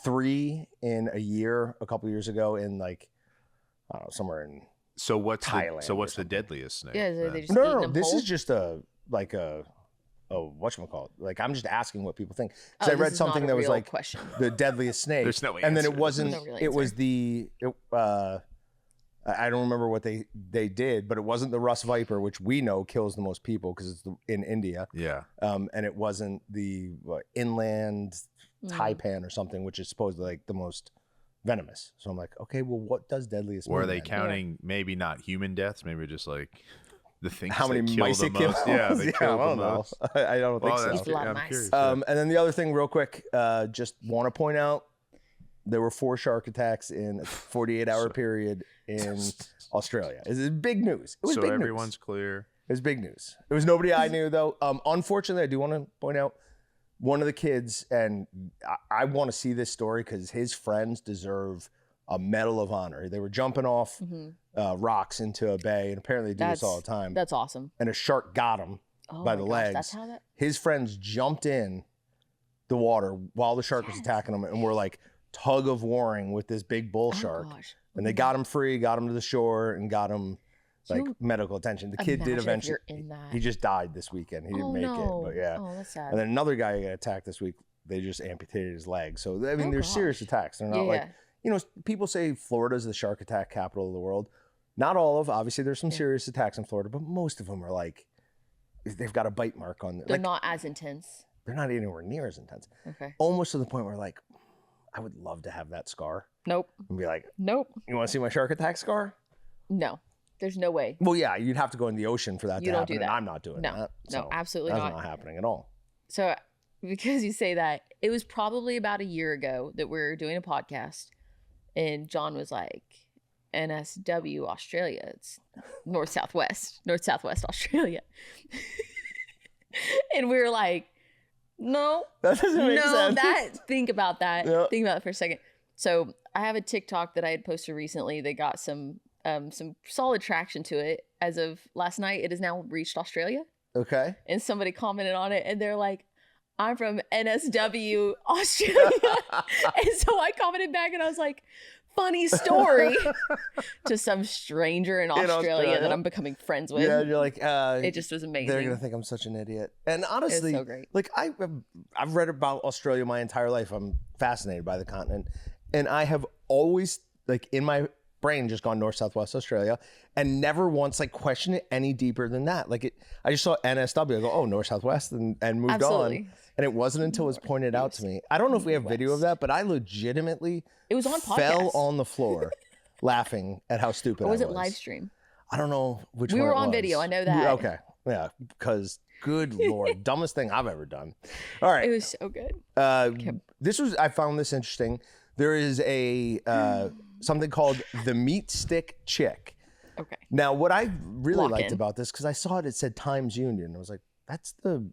3 in a year a couple years ago in like I don't know, somewhere in Thailand. What's the deadliest snake? Yeah, they just no. This is just whatchamacallit. Like I'm just asking what people think. Because I read something that was like the deadliest snake. There's no answer. And then it wasn't. It was I don't remember what they did, but it wasn't the Rus viper, which we know kills the most people because it's in India. Yeah. And it wasn't the inland taipan or something, which is supposedly like the most venomous. So I'm like, okay, well, what does deadliest mean? Or are they counting maybe not human deaths, maybe just like the things how many kill mice the it kills? most? Yeah, they kill I don't the know. most. I don't think so. It's a lot of mice. And then the other thing, real quick, just want to point out. There were 4 shark attacks in a 48-hour period in Australia. It's big news. It was big news. So everyone's clear. It was big news. It was nobody I knew, though. Unfortunately, I do want to point out one of the kids, and I want to see this story because his friends deserve a Medal of Honor. They were jumping off rocks into a bay, and apparently they do this all the time. That's awesome. And a shark got him by the legs. That's how that... His friends jumped in the water while the shark was attacking them, and were like, tug of warring with this big bull shark, and they got him free, got him to the shore, and got him like medical attention. The kid did eventually. He just died this weekend. He didn't make it, but yeah. Oh, that's sad. And then another guy got attacked this week. they just amputated his leg. So I mean, there's serious attacks. They're not like, you know, people say Florida's the shark attack capital of the world. Not all of, obviously there's some serious attacks in Florida, but most of them are like, they've got a bite mark on them. They're not as intense. They're not anywhere near as intense. Okay. Almost to the point where like, I would love to have that scar. Nope. And be like, nope. You want to see my shark attack scar? No, there's no way. Well, yeah, you'd have to go in the ocean for that to happen. And I'm not doing that. No, absolutely not. That's not happening at all. So because you say that, it was probably about a year ago that we're doing a podcast and John was like, NSW Australia, it's North-Southwest Australia. And we were like, no, that doesn't make sense. Think about that. Yep. Think about it for a second. So I have a TikTok that I had posted recently that got some solid traction to it. As of last night, it has now reached Australia. Okay. And somebody commented on it and they're like, I'm from NSW Australia. And so I commented back and I was like, funny story to some stranger in Australia that I'm becoming friends with. Yeah, you're like, it just was amazing. They're gonna think I'm such an idiot. And honestly, so great. Like I've read about Australia my entire life. I'm fascinated by the continent, and I have always like in my brain just gone North Southwest Australia, and never once like questioned it any deeper than that. Like I just saw NSW. I go, oh, North Southwest, and moved on. And it wasn't until it was pointed out to me. I don't know if we have video of that, but I legitimately fell on the floor laughing at how stupid I was. Or was it live stream? I don't know which one. We were it on was. video. I know that. Okay. Yeah. Because good Lord, dumbest thing I've ever done. All right. It was so good. I found this interesting. There is a something called the Meat Stick Chick. Okay. Now, what I really liked about this, because I saw it said Times Union. I was like, that's the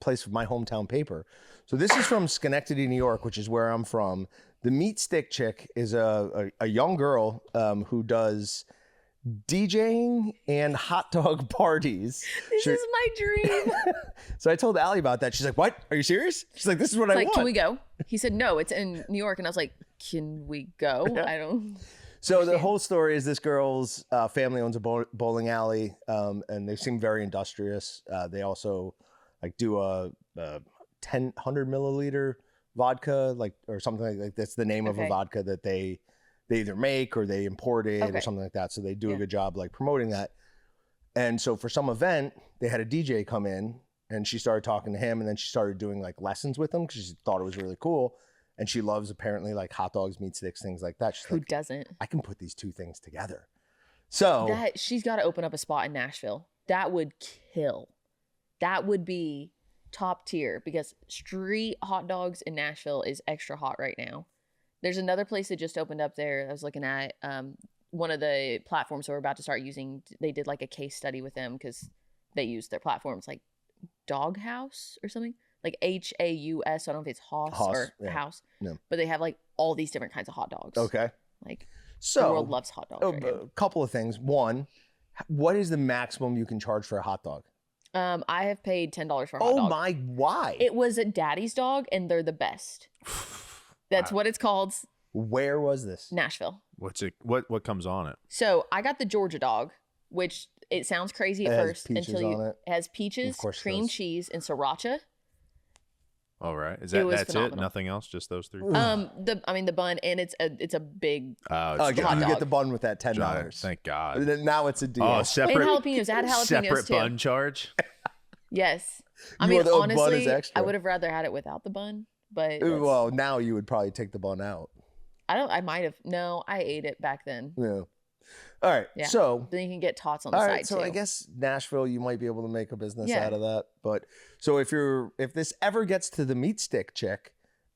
place of my hometown paper. So this is from Schenectady, New York, which is where I'm from. The Meat Stick Chick is a young girl who does DJing and hot dog parties. This is my dream. So I told Allie about that. She's like, what? Are you serious? She's like, this is what I want. Can we go? He said, no, it's in New York. And I was like, can we go? Yeah. I don't. So the whole story is this girl's family owns a bowling alley, and they seem very industrious. They also like do a 100 milliliter vodka, like, or something like that's the name of a vodka that they either make or they import it or something like that. So they do a good job like promoting that. And so for some event, they had a DJ come in and she started talking to him, and then she started doing like lessons with him because she thought it was really cool. And she loves apparently like hot dogs, meat sticks, things like that. She's Who like, doesn't? I can put these two things together. So she's got to open up a spot in Nashville. That would kill. That would be top tier, because street hot dogs in Nashville is extra hot right now. There's another place that just opened up there. I was looking at one of the platforms that we're about to start using. They did like a case study with them because they use their platforms like Dog House or something. Like HAUS. I don't know if it's House or House. No. But they have like all these different kinds of hot dogs. Okay. Like so the world loves hot dogs right now. A couple of things. One, what is the maximum you can charge for a hot dog? I have paid $10 for a hot dog. Oh my, why? It was a Daddy's dog and they're the best. That's what it's called. Where was this? Nashville. What's it? What comes on it? So I got the Georgia dog, which it sounds crazy at first until it has peaches, cream cheese, and sriracha. All right. That's phenomenal. It? Nothing else? Just those three? The bun, and it's a big hot dog. You get the bun with that $10. Thank God. Now it's a deal. Oh, separate. And jalapenos. I had jalapenos separate too. Bun charge? Yes. I mean, honestly, I would have rather had it without the bun, but well, now you would probably take the bun out. I might have. No, I ate it back then. Yeah. All right. Yeah. So then you can get tots on the side so too. I guess Nashville, you might be able to make a business out of that. But so if this ever gets to the Meat Stick Chick,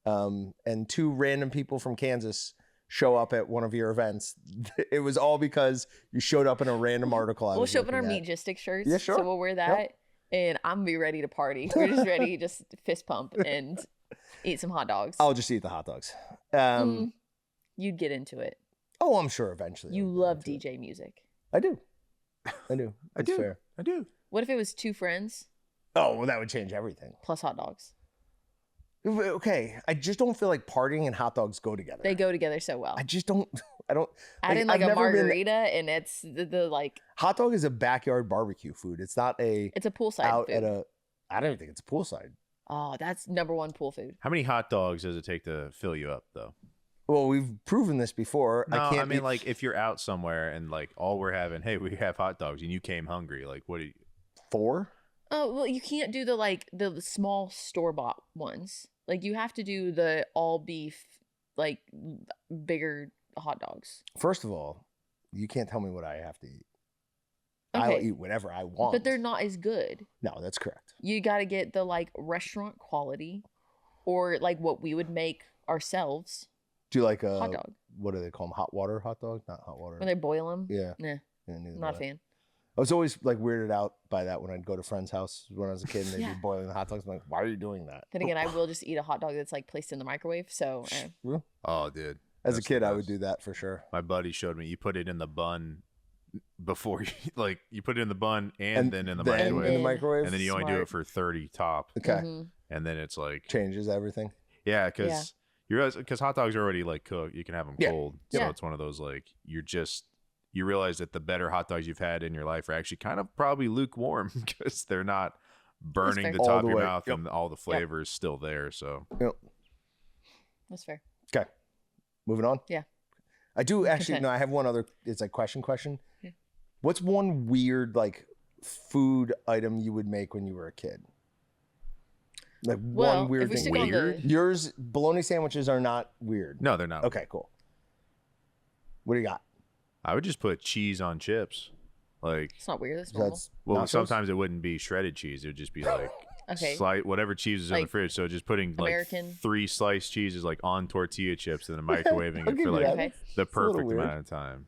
and two random people from Kansas show up at one of your events, it was all because you showed up in a random article. We'll show up in our Meatgistics shirts. Yeah, sure. So we'll wear that, and I'm gonna be ready to party. We're just ready, just fist pump and eat some hot dogs. I'll just eat the hot dogs. You'd get into it. Oh, I'm sure eventually. You love DJ music. I do. That's fair. I do. What if it was two friends? Oh, well, that would change everything. Plus hot dogs. Okay. I just don't feel like partying and hot dogs go together. They go together so well. I don't. Add in like a margarita and it's the like. Hot dog is a backyard barbecue food. It's not a. It's a poolside food. I don't even think it's a poolside. Oh, that's number one pool food. How many hot dogs does it take to fill you up, though? Well, we've proven this before. No, I mean, like, if you're out somewhere and, like, all we're having, hey, we have hot dogs, and you came hungry, like, what do you... 4? Oh, well, you can't do the small store-bought ones. Like, you have to do the all-beef, like, bigger hot dogs. First of all, you can't tell me what I have to eat. Okay. I'll eat whatever I want. But they're not as good. No, that's correct. You got to get the, like, restaurant quality or, like, what we would make ourselves. Do you like a hot dog? What do they call them? Hot water hot dog? Not hot water. When they boil them? Yeah. Nah. Not a fan. I was always like weirded out by that when I'd go to friends' house when I was a kid and they'd Yeah. be boiling the hot dogs. I'm like, why are you doing that? Then again, I will just eat a hot dog that's like placed in the microwave. So, Oh, dude. As a kid, I would do that for sure. My buddy showed me you put it in the bun before you like you put it in the bun and then in the microwave. In the microwave, and then you only do it for 30 top. Okay. And then it's like changes everything. Yeah, because you realize because hot dogs are already like cooked, you can have them cold. So it's one of those like you realize that the better hot dogs you've had in your life are actually kind of probably lukewarm because they're not burning the top of your mouth and all the flavor is still there. So that's fair. Okay, moving on. Yeah, I do actually. No, I have one other. It's like question. Yeah. What's one weird like food item you would make when you were a kid? Like one weird thing. Weird? Yours bologna sandwiches are not weird. No, they're not. Okay, cool. What do you got? I would just put cheese on chips. Like it's not weird. That's normal. Well, sometimes it wouldn't be shredded cheese. It would just be like whatever cheese is in the fridge. So just putting American. like 3 sliced cheeses like on tortilla chips and then microwaving it for like the perfect amount of time.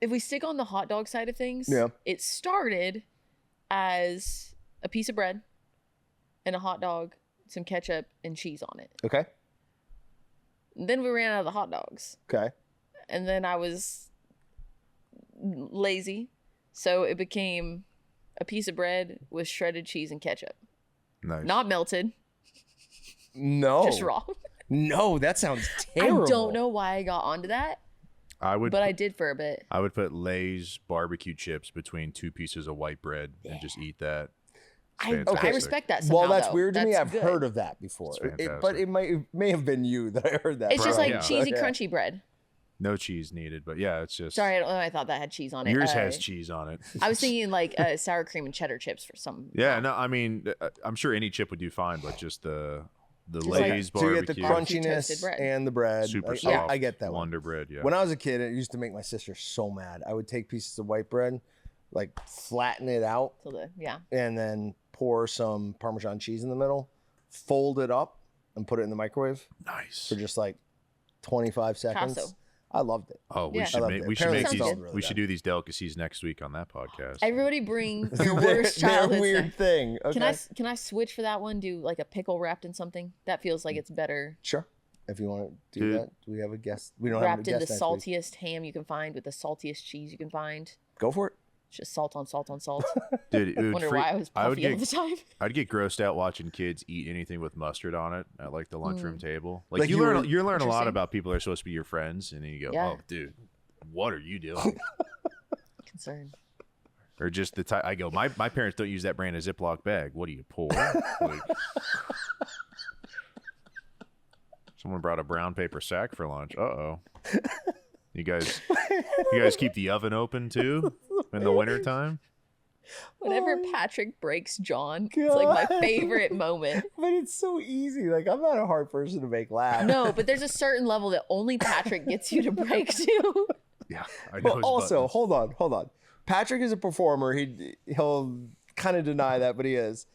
If we stick on the hot dog side of things, it started as a piece of bread and a hot dog, some ketchup and cheese on it. Okay. And then we ran out of the hot dogs. Okay. And then I was lazy, so it became a piece of bread with shredded cheese and ketchup. Nice. Not melted. No. Just raw. No, that sounds terrible. I don't know why I got onto that. I did for a bit. I would put Lay's barbecue chips between 2 pieces of white bread and just eat that. I respect that somehow, well, that's weird to me. That's I've good. heard of that before. But it may have been you that I heard that. It's just like cheesy, crunchy bread. No cheese needed, but yeah, it's just... Sorry, I thought that had cheese on it. Yours has cheese on it. I was thinking like sour cream and cheddar chips for some... Yeah, no, I mean, I'm sure any chip would do fine, but just the Lay's barbecue. So you get the crunchiness and the bread. Super soft. Yeah, I get that Wonder bread, yeah. When I was a kid, it used to make my sister so mad. I would take pieces of white bread, like flatten it out, and then pour some Parmesan cheese in the middle, fold it up, and put it in the microwave. Nice. For just like 25 seconds. Casso. I loved it. Oh, we should do these delicacies next week on that podcast. Everybody bring your worst childhood weird thing. Okay. Can I switch for that one? Do like a pickle wrapped in something? That feels like it's better. Sure. If you want to do that, do we have a guest? We don't wrapped have a in guest the saltiest ham you can find with the saltiest cheese you can find. Go for it. It's just salt on salt on salt. Dude, I wonder why I was puffy all the time. I'd get grossed out watching kids eat anything with mustard on it at like the lunchroom table. Like you learn a lot about people that are supposed to be your friends, and then you go, "Oh, dude, what are you doing?" Concern. Or just the type. I go, my parents don't use that brand of Ziploc bag. What are you, poor? Like, someone brought a brown paper sack for lunch. Uh-oh. You guys keep the oven open too in the wintertime? Whenever Patrick breaks John, it's like my favorite moment. But it's so easy. Like, I'm not a hard person to make laugh. No, but there's a certain level that only Patrick gets you to break to. Yeah, I know. But also, hold on. Patrick is a performer. He'll kind of deny that, but he is.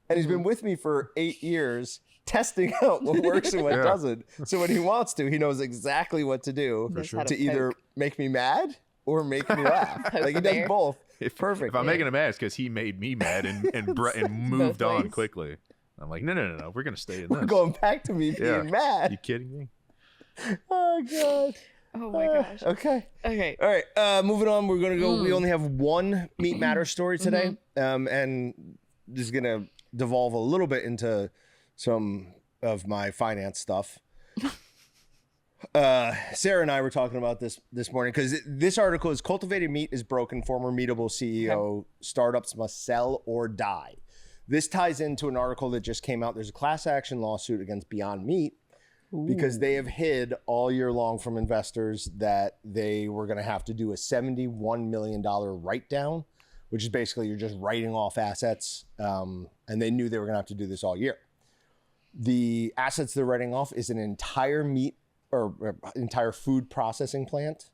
And he's been with me for 8 years, testing out what works and what doesn't. So when he wants to, he knows exactly what to do to either make me mad or make me laugh. Like, he does both. Perfect. If I'm making him mad, it's because he made me mad and moved on quickly. I'm like, no. We're going to stay in this. We're going back to me being mad. You kidding me? Oh, God. Oh, my gosh. Okay. All right. Moving on. We're going to go. We only have one Meat Matters story today. And this is going to devolve a little bit into some of my finance stuff. Sarah and I were talking about this morning because this article is cultivated meat is broken. Former Meatable CEO startups must sell or die. This ties into an article that just came out. There's a class action lawsuit against Beyond Meat because they have hid all year long from investors that they were going to have to do a $71 million write down, which is basically you're just writing off assets. And they knew they were going to have to do this all year. The assets they're writing off is an entire meat or entire food processing plant,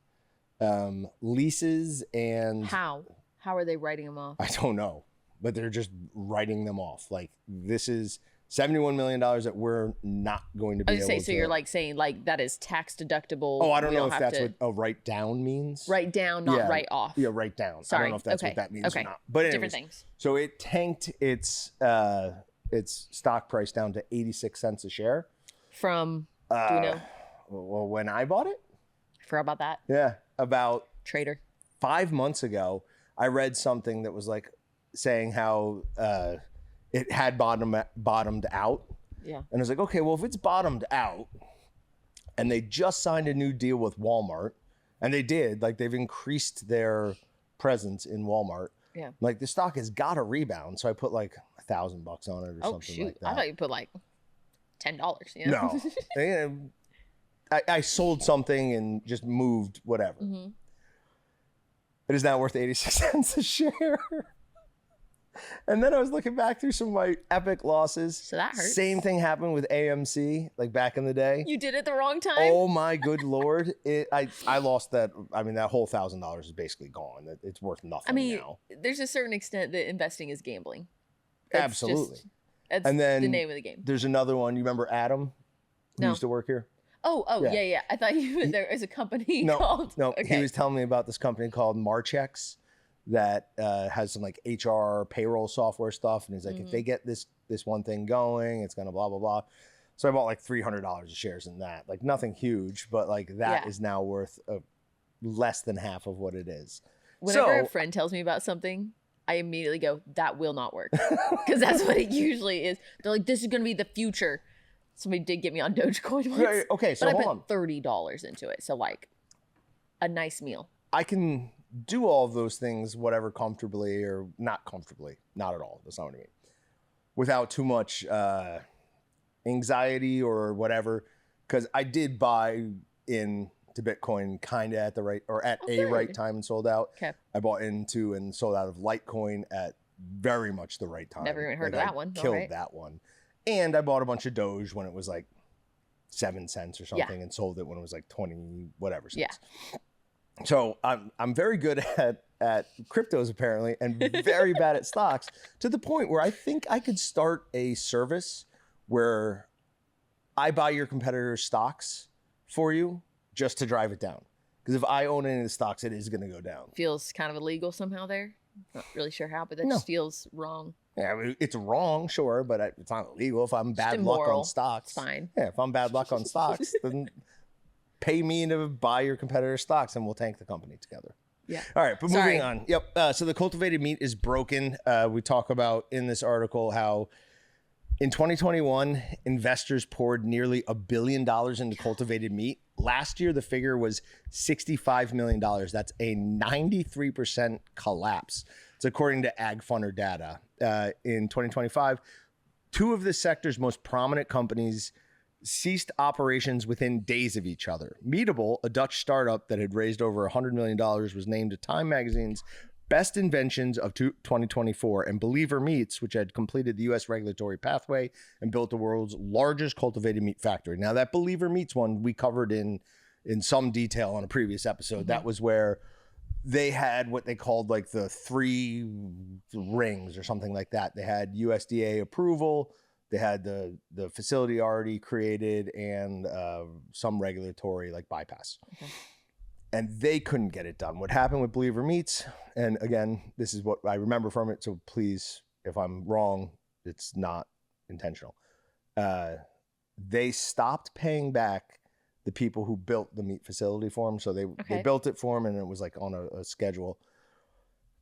leases, and how are they writing them off? I don't know, but they're just writing them off. Like, this is $71 million that we're not going to be able to. So you're like saying like that is tax deductible. Oh, I don't know if that's what a write down means. Write down, not write off. Yeah, write down. Sorry. I don't know if that's what that means or not. But anyways, different things. So it tanked its stock price down to 86 cents a share. From, do you know? Well, when I bought it? I forgot about that. Yeah, about trader. 5 months ago, I read something that was like saying how it had bottomed out. Yeah. And I was like, okay, well, if it's bottomed out and they just signed a new deal with Walmart, and they did, like they've increased their presence in Walmart. Yeah. Like the stock has got to rebound. So I put like $1,000 on it or something like that. I thought you put like $10. You know? No. I sold something and just moved whatever. Mm-hmm. It is now worth 86 cents a share. And then I was looking back through some of my epic losses. So that hurts. Same thing happened with AMC, like back in the day. You did it the wrong time. Oh my good Lord. I lost that. I mean, that whole $1,000 is basically gone. It's worth nothing now. There's a certain extent that investing is gambling. Absolutely. That's and then the name of the game. There's another one. You remember Adam, who used to work here? Oh, yeah. I thought there was a company called... No, okay. He was telling me about this company called Marchex that has some like HR payroll software stuff. And he's like, if they get this one thing going, it's going to blah, blah, blah. So I bought like $300 of shares in that. Like nothing huge, but like that is now worth less than half of what it is. Whenever a friend tells me about something, I immediately go, that will not work. Because that's what it usually is. They're like, this is going to be the future. Somebody did get me on Dogecoin once. Right, okay, so but I put $30 into it. So like a nice meal. I can do all of those things, whatever, comfortably or not comfortably. Not at all. That's not what I mean. Without too much anxiety or whatever. Because I did buy into Bitcoin kind of at the right, or at a right time and sold out. Okay. I bought into and sold out of Litecoin at very much the right time. Never even heard of that one. Killed that one. And I bought a bunch of Doge when it was like 7 cents or something and sold it when it was like 20 whatever cents. Yeah. So I'm very good at cryptos apparently, and very bad at stocks, to the point where I think I could start a service where I buy your competitors' stocks for you just to drive it down. Because if I own any of the stocks, it is going to go down. Feels kind of illegal somehow there. Not really sure how, but that just feels wrong. Yeah, I mean, it's wrong, sure, but it's not illegal. If I'm bad luck on stocks, it's fine. Yeah, if I'm bad luck on stocks, then pay me to buy your competitor's stocks and we'll tank the company together. Yeah. All right, but moving on. Yep. So the cultivated meat is broken. We talk about in this article how in 2021, investors poured nearly $1 billion into cultivated meat. Last year, the figure was $65 million. That's a 93% collapse. It's according to Ag Funner data. In 2025, two of the sector's most prominent companies ceased operations within days of each other. Meatable, a Dutch startup that had raised over $100 million, was named to Time Magazine's Best Inventions of 2024, and Believer Meats, which had completed the U.S. regulatory pathway and built the world's largest cultivated meat factory. Now, that Believer Meats one we covered in some detail on a previous episode. Mm-hmm. That was where they had what they called like the 3 rings or something like that. They had USDA approval, they had the facility already created, and some regulatory like bypass. Okay. And they couldn't get it done. What happened with Believer Meats, and again, this is what I remember from it, so please, if I'm wrong, it's not intentional. They stopped paying back the people who built the meat facility for them. So they built it for them, and it was like on a schedule.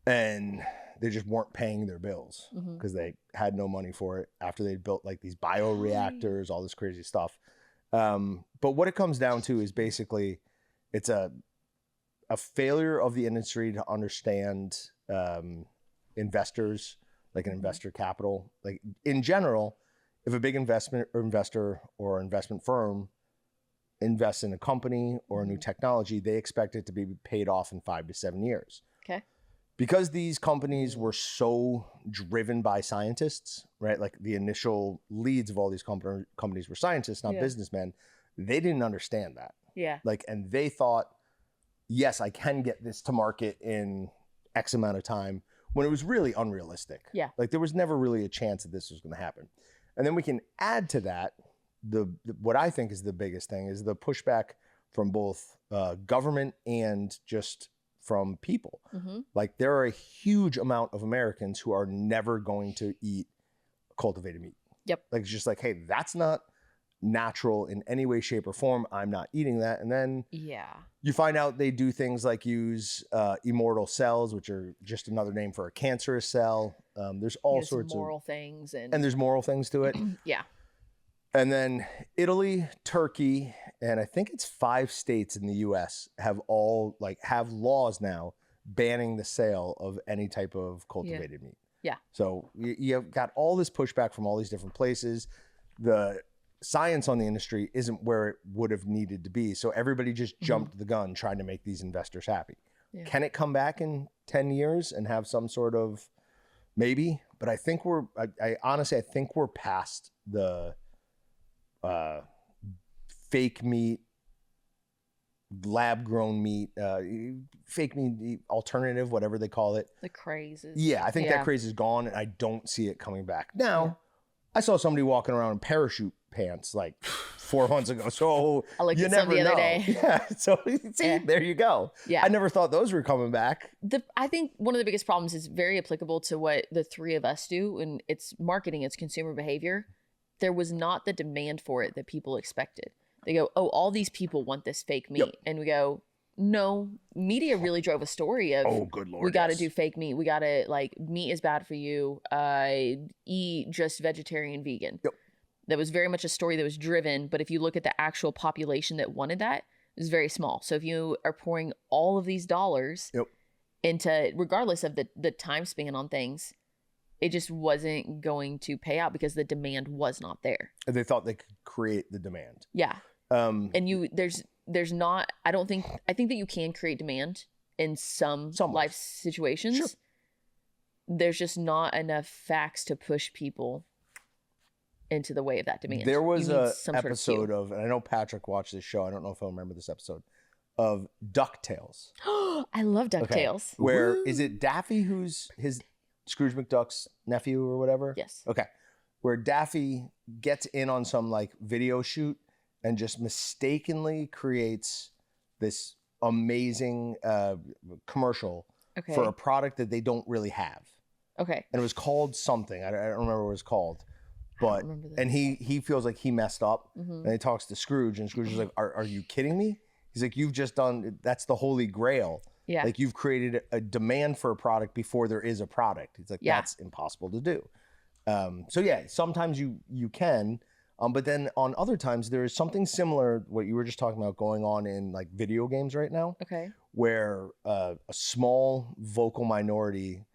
And they just weren't paying their bills because they had no money for it after they'd built like these bioreactors, all this crazy stuff. But what it comes down to is basically it's a failure of the industry to understand investors like an investor capital. Like in general, if a big investor or investment firm invests in a company or a new technology, they expect it to be paid off in 5 to 7 years. Okay. Because these companies were so driven by scientists, right? Like the initial leads of all these companies were scientists, not businessmen. They didn't understand that. Yeah. Like, and they thought, yes, I can get this to market in X amount of time, when it was really unrealistic. Yeah. Like there was never really a chance that this was going to happen. And then we can add to that what I think is the biggest thing is the pushback from both government and just from people. Mm-hmm. Like there are a huge amount of Americans who are never going to eat cultivated meat. Yep. Like it's just like, hey, that's not natural in any way, shape, or form. I'm not eating that. And then you find out they do things like use immortal cells, which are just another name for a cancerous cell. There's all sorts moral of things and there's moral things to it. Yeah. And then Italy, Turkey, and I think it's 5 states in the US have laws now banning the sale of any type of cultivated meat. Yeah. So you've got all this pushback from all these different places. The science on the industry isn't where it would have needed to be. So everybody just jumped the gun trying to make these investors happy. Yeah. Can it come back in 10 years and have some sort of maybe? But I think I honestly think we're past the fake meat, lab grown meat, fake meat alternative, whatever they call it. The craze is. Yeah, I think that craze is gone and I don't see it coming back. Now, I saw somebody walking around in parachute pants like 4 months ago. So I looked you at never some the know. other day. Yeah. So see, there you go. Yeah. I never thought those were coming back. I think one of the biggest problems is very applicable to what the three of us do, and it's marketing, it's consumer behavior. There was not the demand for it that people expected. They go, oh, all these people want this fake meat. Yep. And we go, no, media really drove a story of, oh, good Lord, we got to do fake meat. We got to, like, meat is bad for you. Eat just vegetarian, vegan. Yep. That was very much a story that was driven. But if you look at the actual population that wanted that, it was very small. So if you are pouring all of these dollars into, regardless of the time span on things, it just wasn't going to pay out because the demand was not there. And they thought they could create the demand. Yeah. And there's not, I think that you can create demand in some life situations. Sure. There's just not enough facts to push people into the way of that demand. There was a episode of, and I know Patrick watched this show. I don't know if he'll remember this episode of DuckTales. I love DuckTales. Okay. Where is it Daffy who's his Scrooge McDuck's nephew or whatever? Yes. Okay. Where Daffy gets in on some like video shoot and just mistakenly creates this amazing commercial for a product that they don't really have. Okay. And it was called something. I don't remember what it was called. But and he feels like he messed up. And he talks to Scrooge and Scrooge is like, are you kidding me? He's like, you've just done, that's the holy grail. Yeah. Like you've created a demand for a product before there is a product. It's like, that's impossible to do. So yeah, sometimes you can, but then on other times there is something similar, what you were just talking about going on in like video games right now. Okay. Where a small vocal minority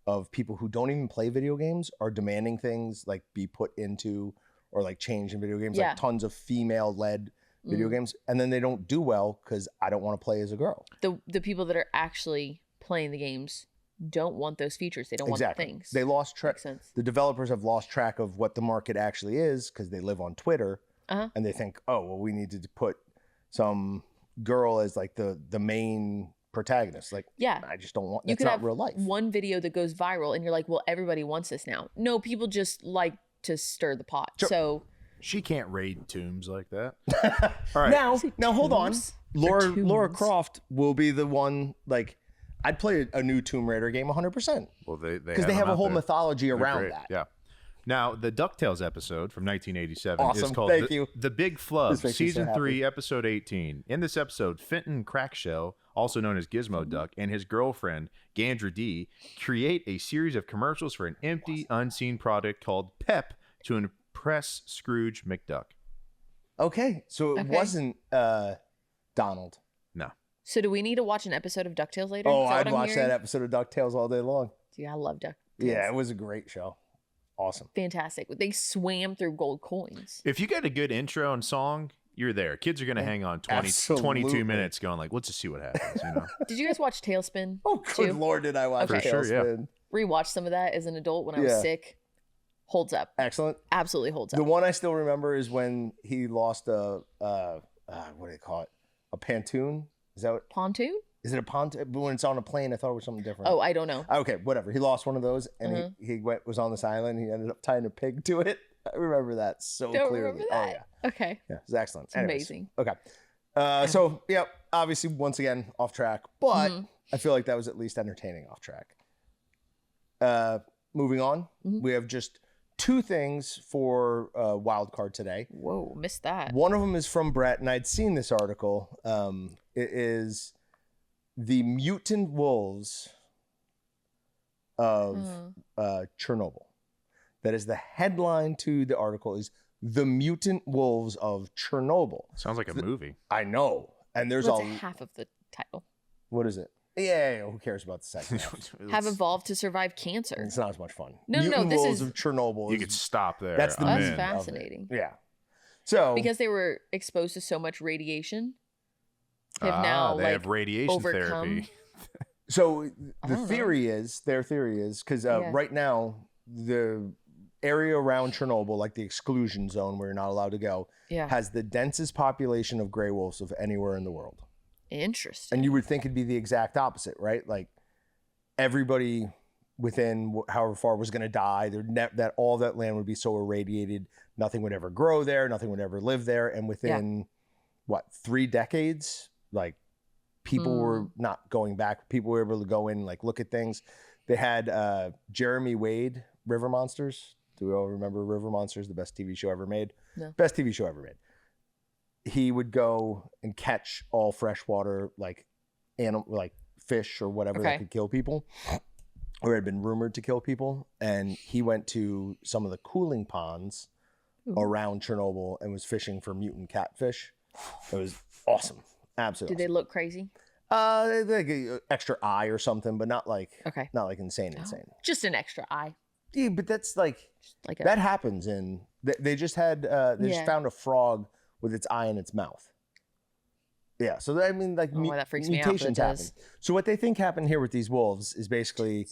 of people who don't even play video games are demanding things like be put into or like change in video games, like tons of female-led video games, and then they don't do well because I don't want to play as a girl. The people that are actually playing the games don't want those features. They don't want the things. They lost track. The developers have lost track of what the market actually is because they live on Twitter, and they think, oh, well, we need to put some girl as like the main protagonist. Like, I just don't want. That's not real life. One video that goes viral, and you're like, well, everybody wants this now. No, people just like to stir the pot. Sure. So. She can't raid tombs like that. All right. Now hold on. Laura Croft will be the one. Like, I'd play a new Tomb Raider game 100%. Well, because they have a whole mythology around that. Yeah. Now, the DuckTales episode from 1987 is called The Big Flub, Season 3, Episode 18. In this episode, Fenton Crackshell, also known as Gizmo Duck, and his girlfriend, Gandra D, create a series of commercials for an empty, unseen product called Pep to impress Scrooge McDuck. Okay, so it wasn't Donald. No. So do we need to watch an episode of DuckTales later? Oh, I'd watch that episode of DuckTales all day long. Dude, I love Yeah, it was a great show. Awesome. Fantastic. They swam through gold coins. If you get a good intro and song, you're there. Kids are going to hang on 22 minutes going like, let's just see what happens, you know? Did you guys watch Tailspin? Oh, good Lord, did I watch Tailspin. For sure, yeah. Rewatched some of that as an adult when I was sick. Holds up. Excellent. Absolutely holds up. The one I still remember is when he lost what do they call it? A pontoon? Is that what? Pontoon? Is it a pontoon? But when it's on a plane, I thought it was something different. Oh, I don't know. Okay, whatever. He lost one of those, and he was on this island. He ended up tying a pig to it. I remember that so clearly. Remember that? Oh yeah. Okay. Yeah, it was excellent. It's amazing. Okay. So yeah, obviously once again off track, but I feel like that was at least entertaining off track. Moving on, we have just 2 things for wild card today. Whoa, missed that. One of them is from Brett, and I'd seen this article. It is the mutant wolves of Chernobyl. That is the headline to the article, is the mutant wolves of Chernobyl. Sounds like a movie. I know. And there's half of the title. What is it? Yeah, who cares about the second half? Have evolved to survive cancer. It's not as much fun. No, this wolves is of Chernobyl. You could stop there. That's fascinating. Yeah. So because they were exposed to so much radiation, they have radiation therapy. So their theory is, because right now the area around Chernobyl, like the exclusion zone where you're not allowed to go, has the densest population of gray wolves of anywhere in the world. Interesting. And you would think it'd be the exact opposite, right? Like everybody within however far was going to die. That all that land would be so irradiated, nothing would ever grow there, nothing would ever live there. And within 3 decades, like people were not going back. People were able to go in, like look at things. They had Jeremy Wade, River Monsters. Do we all remember River Monsters? The best TV show ever made. No. Best TV show ever made. He would go and catch all freshwater, like fish or whatever that could kill people, or had been rumored to kill people. And he went to some of the cooling ponds around Chernobyl and was fishing for mutant catfish. It was awesome. Absolutely. Did they look crazy? Like an extra eye or something, but not like insane. Just an extra eye. Yeah, but that's that happens in. They just had just found a frog with its eye in its mouth. Yeah, so I mean, like that freaks me out, mutations happen. So what they think happened here with these wolves is basically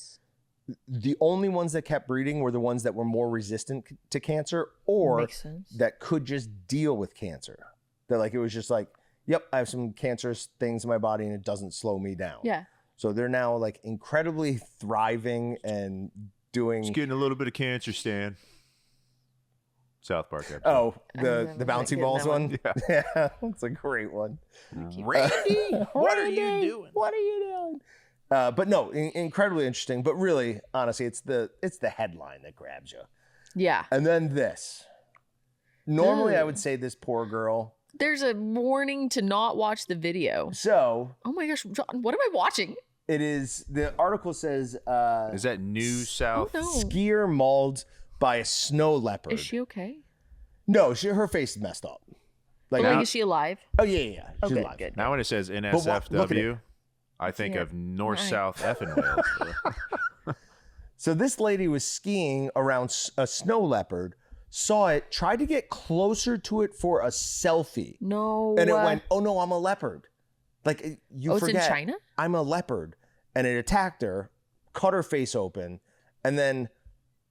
the only ones that kept breeding were the ones that were more resistant to cancer, or that could just deal with cancer. That it was just like, yep, I have some cancerous things in my body and it doesn't slow me down. Yeah. So they're now like incredibly thriving and doing. Just getting a little bit of cancer, Stan. South Park episode. Oh, the bouncy balls one? Yeah, it's a great one. Randy, what are you doing? What are you doing? But no, incredibly interesting. But really, honestly, it's the headline that grabs you. Yeah. And then this. Normally, I would say this poor girl. There's a warning to not watch the video. So. Oh my gosh, John, what am I watching? It is, the article says. Is that New South? Oh, no. Skier mauled by a snow leopard. Is she okay? No, her face is messed up. Is she alive? Oh, yeah. She's alive. Good. Now when it says NSFW, I think of North-South effing Wales. So this lady was skiing around a snow leopard, saw it, tried to get closer to it for a selfie. No. And it went, oh no, I'm a leopard. Like, you forget. It's in China? I'm a leopard. And it attacked her, cut her face open, and then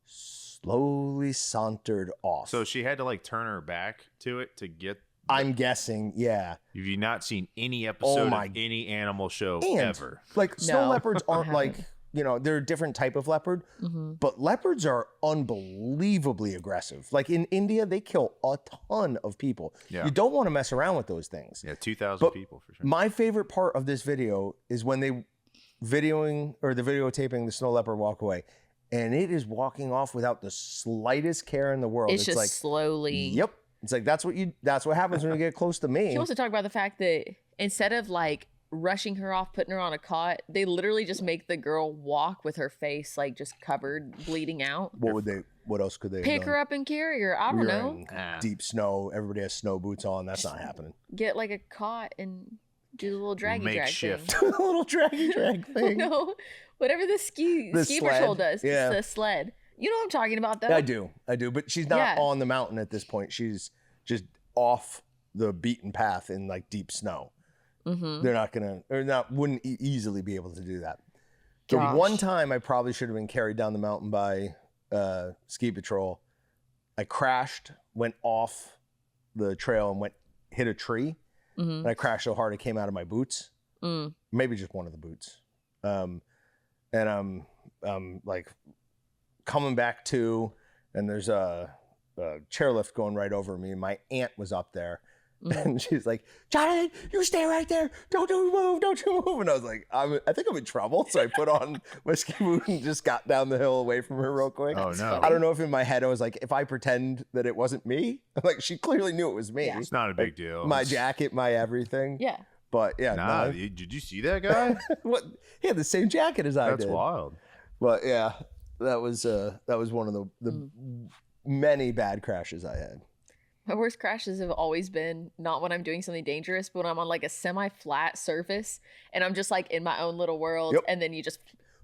slowly sauntered off. So she had to turn her back to it to get. I'm guessing, yeah. Have you not seen any episode of any animal show ever? Snow leopards aren't they're a different type of leopard, but leopards are unbelievably aggressive. Like in India, they kill a ton of people. Yeah. You don't want to mess around with those things. Yeah, 2,000 people for sure. My favorite part of this video is when they videotaping the snow leopard walk away. And it is walking off without the slightest care in the world. It's just slowly. Yep. It's like, that's what happens when you get close to me. She wants to talk about the fact that instead of rushing her off, putting her on a cot, they literally just make the girl walk with her face just covered, bleeding out. What else could they pick her up and carry her? I don't know. Deep snow. Everybody has snow boots on. That's not happening. Get a cot and Do the little draggy drag thing. The little draggy drag thing. No, whatever the ski patrol does. Yeah. It's the sled. You know what I'm talking about, though. I do. But she's not on the mountain at this point. She's just off the beaten path in like deep snow. Mm-hmm. They're not gonna, wouldn't easily be able to do that. The one time I probably should have been carried down the mountain by ski patrol, I crashed, went off the trail and hit a tree. Mm-hmm. And I crashed so hard it came out of my boots. Maybe just one of the boots. And I'm like coming back to, and there's a chairlift going right over me. My aunt was up there. And she's like, Jonathan, you stay right there. Don't you move. And I was like, I think I'm in trouble. So I put on my ski boot and just got down the hill away from her real quick. Oh, no. I don't know if in my head I was like, if I pretend that it wasn't me, like she clearly knew it was me. Yeah. It's not a big deal. My jacket, my everything. Yeah. But yeah. Nah, did you see that guy? What? He had the same jacket as I did. That's wild. But yeah, that was one of the many bad crashes I had. My worst crashes have always been not when I'm doing something dangerous, but when I'm on like a semi-flat surface and I'm just like in my own little world. Yep. And then you just.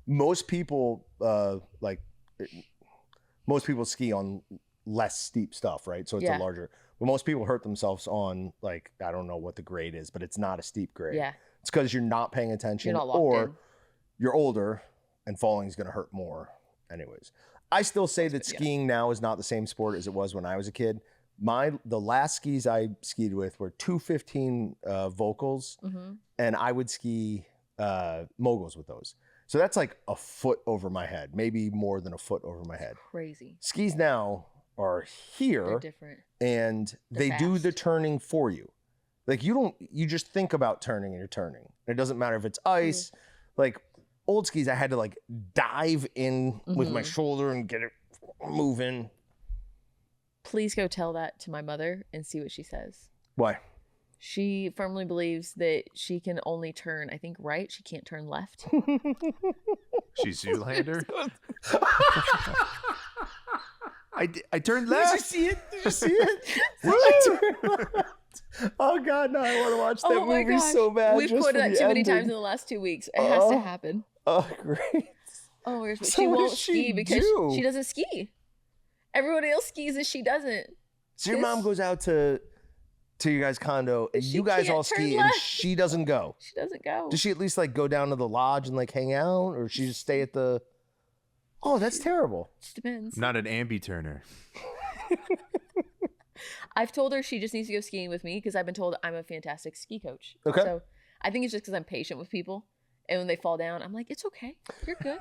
Most people ski on less steep stuff, right? So it's a larger. But most people hurt themselves on like, I don't know what the grade is, but it's not a steep grade. Yeah. It's because you're not paying attention, you're older and falling is going to hurt more. Anyways, I still say that skiing now is not the same sport as it was when I was a kid. The last skis I skied with were 215 vocals, and I would ski moguls with those. So that's like a foot over my head, maybe more than a foot over my head. Crazy. Skis now are here. They're different. And they do the turning for you. Like you just think about turning and you're turning. It doesn't matter if it's ice. Like old skis, I had to like dive in with my shoulder and get it moving. Please go tell that to my mother and see what she says. Why? She firmly believes that she can only turn, I think, right. She can't turn left. She's Zoolander. I turned left. Did you see it? I turned left. Oh God, no! I want to watch that movie so bad. We've quoted that too many times in the last 2 weeks. It has to happen. Oh, great. Oh, where's she won't ski because she doesn't ski. Everybody else skis and she doesn't. So your mom goes out to your guys' condo and you guys all ski and she doesn't go. She doesn't go. Does she at least like go down to the lodge and like hang out, or she just stay at the? Oh, that's terrible. It depends. Not an ambi-turner. I've told her she just needs to go skiing with me because I've been told I'm a fantastic ski coach. Okay. So I think it's just because I'm patient with people. And when they fall down, I'm like, it's okay. You're good.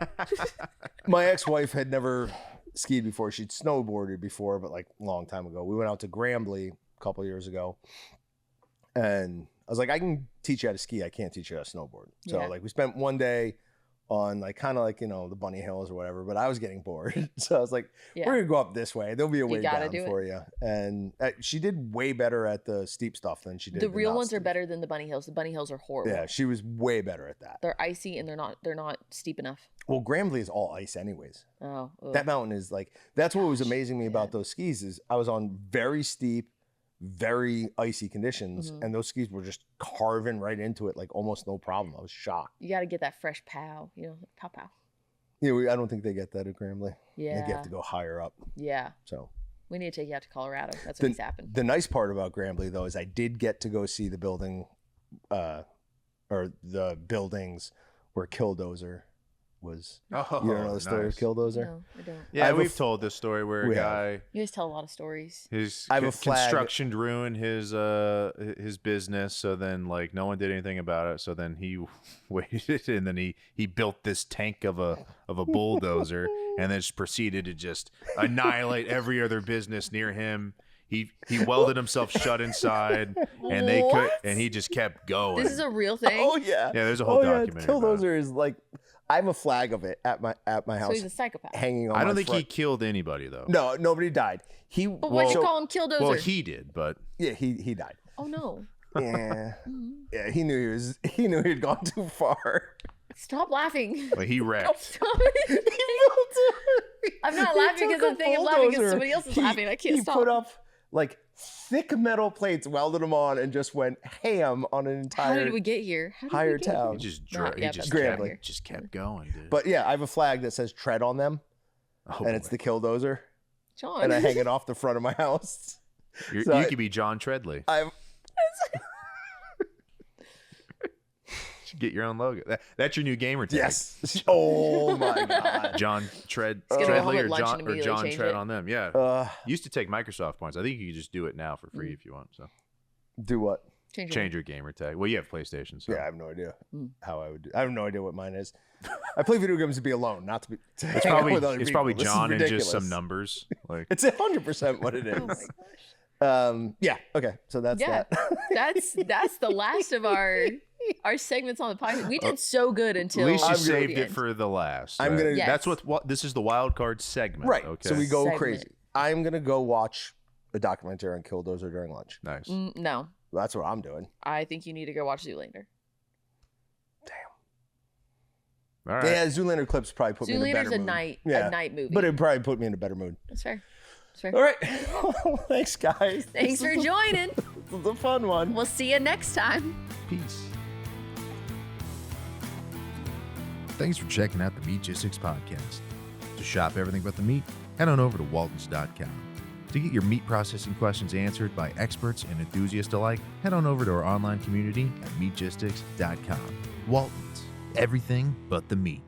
My ex-wife had never skied before. She'd snowboarded before, but like a long time ago. We went out to Grambly a couple of years ago. And I was like, I can teach you how to ski. I can't teach you how to snowboard. So like we spent one day on like kind of like, you know, the bunny hills or whatever, but I was getting bored. So I was like, we're going to go up this way. There'll be a way down for you. And she did way better at the steep stuff than she did. The real ones are better than the bunny hills. The bunny hills are horrible. Yeah, she was way better at that. They're icy and they're not steep enough. Well, Grambly is all ice anyways. Oh. Ugh. That mountain is like, that's what was amazing me about those skis is I was on very steep, very icy conditions, and those skis were just carving right into it like almost no problem. I was shocked. You got to get that fresh pow, pow. Yeah, I don't think they get that at Grambly. Yeah. I think you have to go higher up. Yeah. So we need to take you out to Colorado. That's what's happened. The nice part about Grambly though is I did get to go see the building, or the buildings where Killdozer was. You don't know the story of Killdozer? No, I don't. Yeah, we've told this story where a guy. You guys tell a lot of stories. His I have a flag. Construction ruined his business, so then like no one did anything about it. So then he waited, and then he built this tank of a bulldozer, and then just proceeded to just annihilate every other business near him. He welded himself shut inside, and he just kept going. This is a real thing. Oh yeah, yeah. There's a whole documentary. Killdozer is like. I have a flag of it at my house. So he's a psychopath. Hanging on. I don't think he killed anybody though. No, nobody died. But why'd you call him Killdozer? Well, he did, but yeah, he died. Oh no. Yeah, yeah. He knew he'd gone too far. Stop laughing. But he wrecked. Stop it. I'm not laughing because I'm laughing because somebody else is laughing. I can't stop. He put up like thick metal plates, welded them on, and just went ham on an entire. How did we get here? Higher town. He just kept going, dude. But yeah, I have a flag that says "tread" on them, and it's the Killdozer. John. And I hang it off the front of my house. You could be John Treadley. Get your own logo. That's your new gamer tag. Yes. Oh my God. John Treadley or John Tread on them. Yeah. Used to take Microsoft points. I think you can just do it now for free if you want. So. Do what? Change your gamer tag. Well, you have PlayStation. So. Yeah, I have no idea how I would do. I have no idea what mine is. I play video games to be alone, not to be. It's probably John and just some numbers. Like it's 100% what it is. Oh my gosh. Yeah. Okay. So that's that. that's the last of our segments on the podcast. We did so good until at least you saved it for the last. I'm gonna. Yes. That's what this is the wild card segment. Right. Okay. So we go crazy. I'm gonna go watch a documentary on Killdozer during lunch. Nice. No. That's what I'm doing. I think you need to go watch Zoolander. All right. Yeah, Zoolander clips probably put me in a better mood. Zoolander's a night movie. But it probably put me in a better mood. That's fair. All right. Thanks, guys. Thanks for joining. This was a fun one. We'll see you next time. Peace. Thanks for checking out the Meatgistics podcast. To shop everything but the meat, head on over to waltons.com. To get your meat processing questions answered by experts and enthusiasts alike, head on over to our online community at meatgistics.com. Waltons, everything but the meat.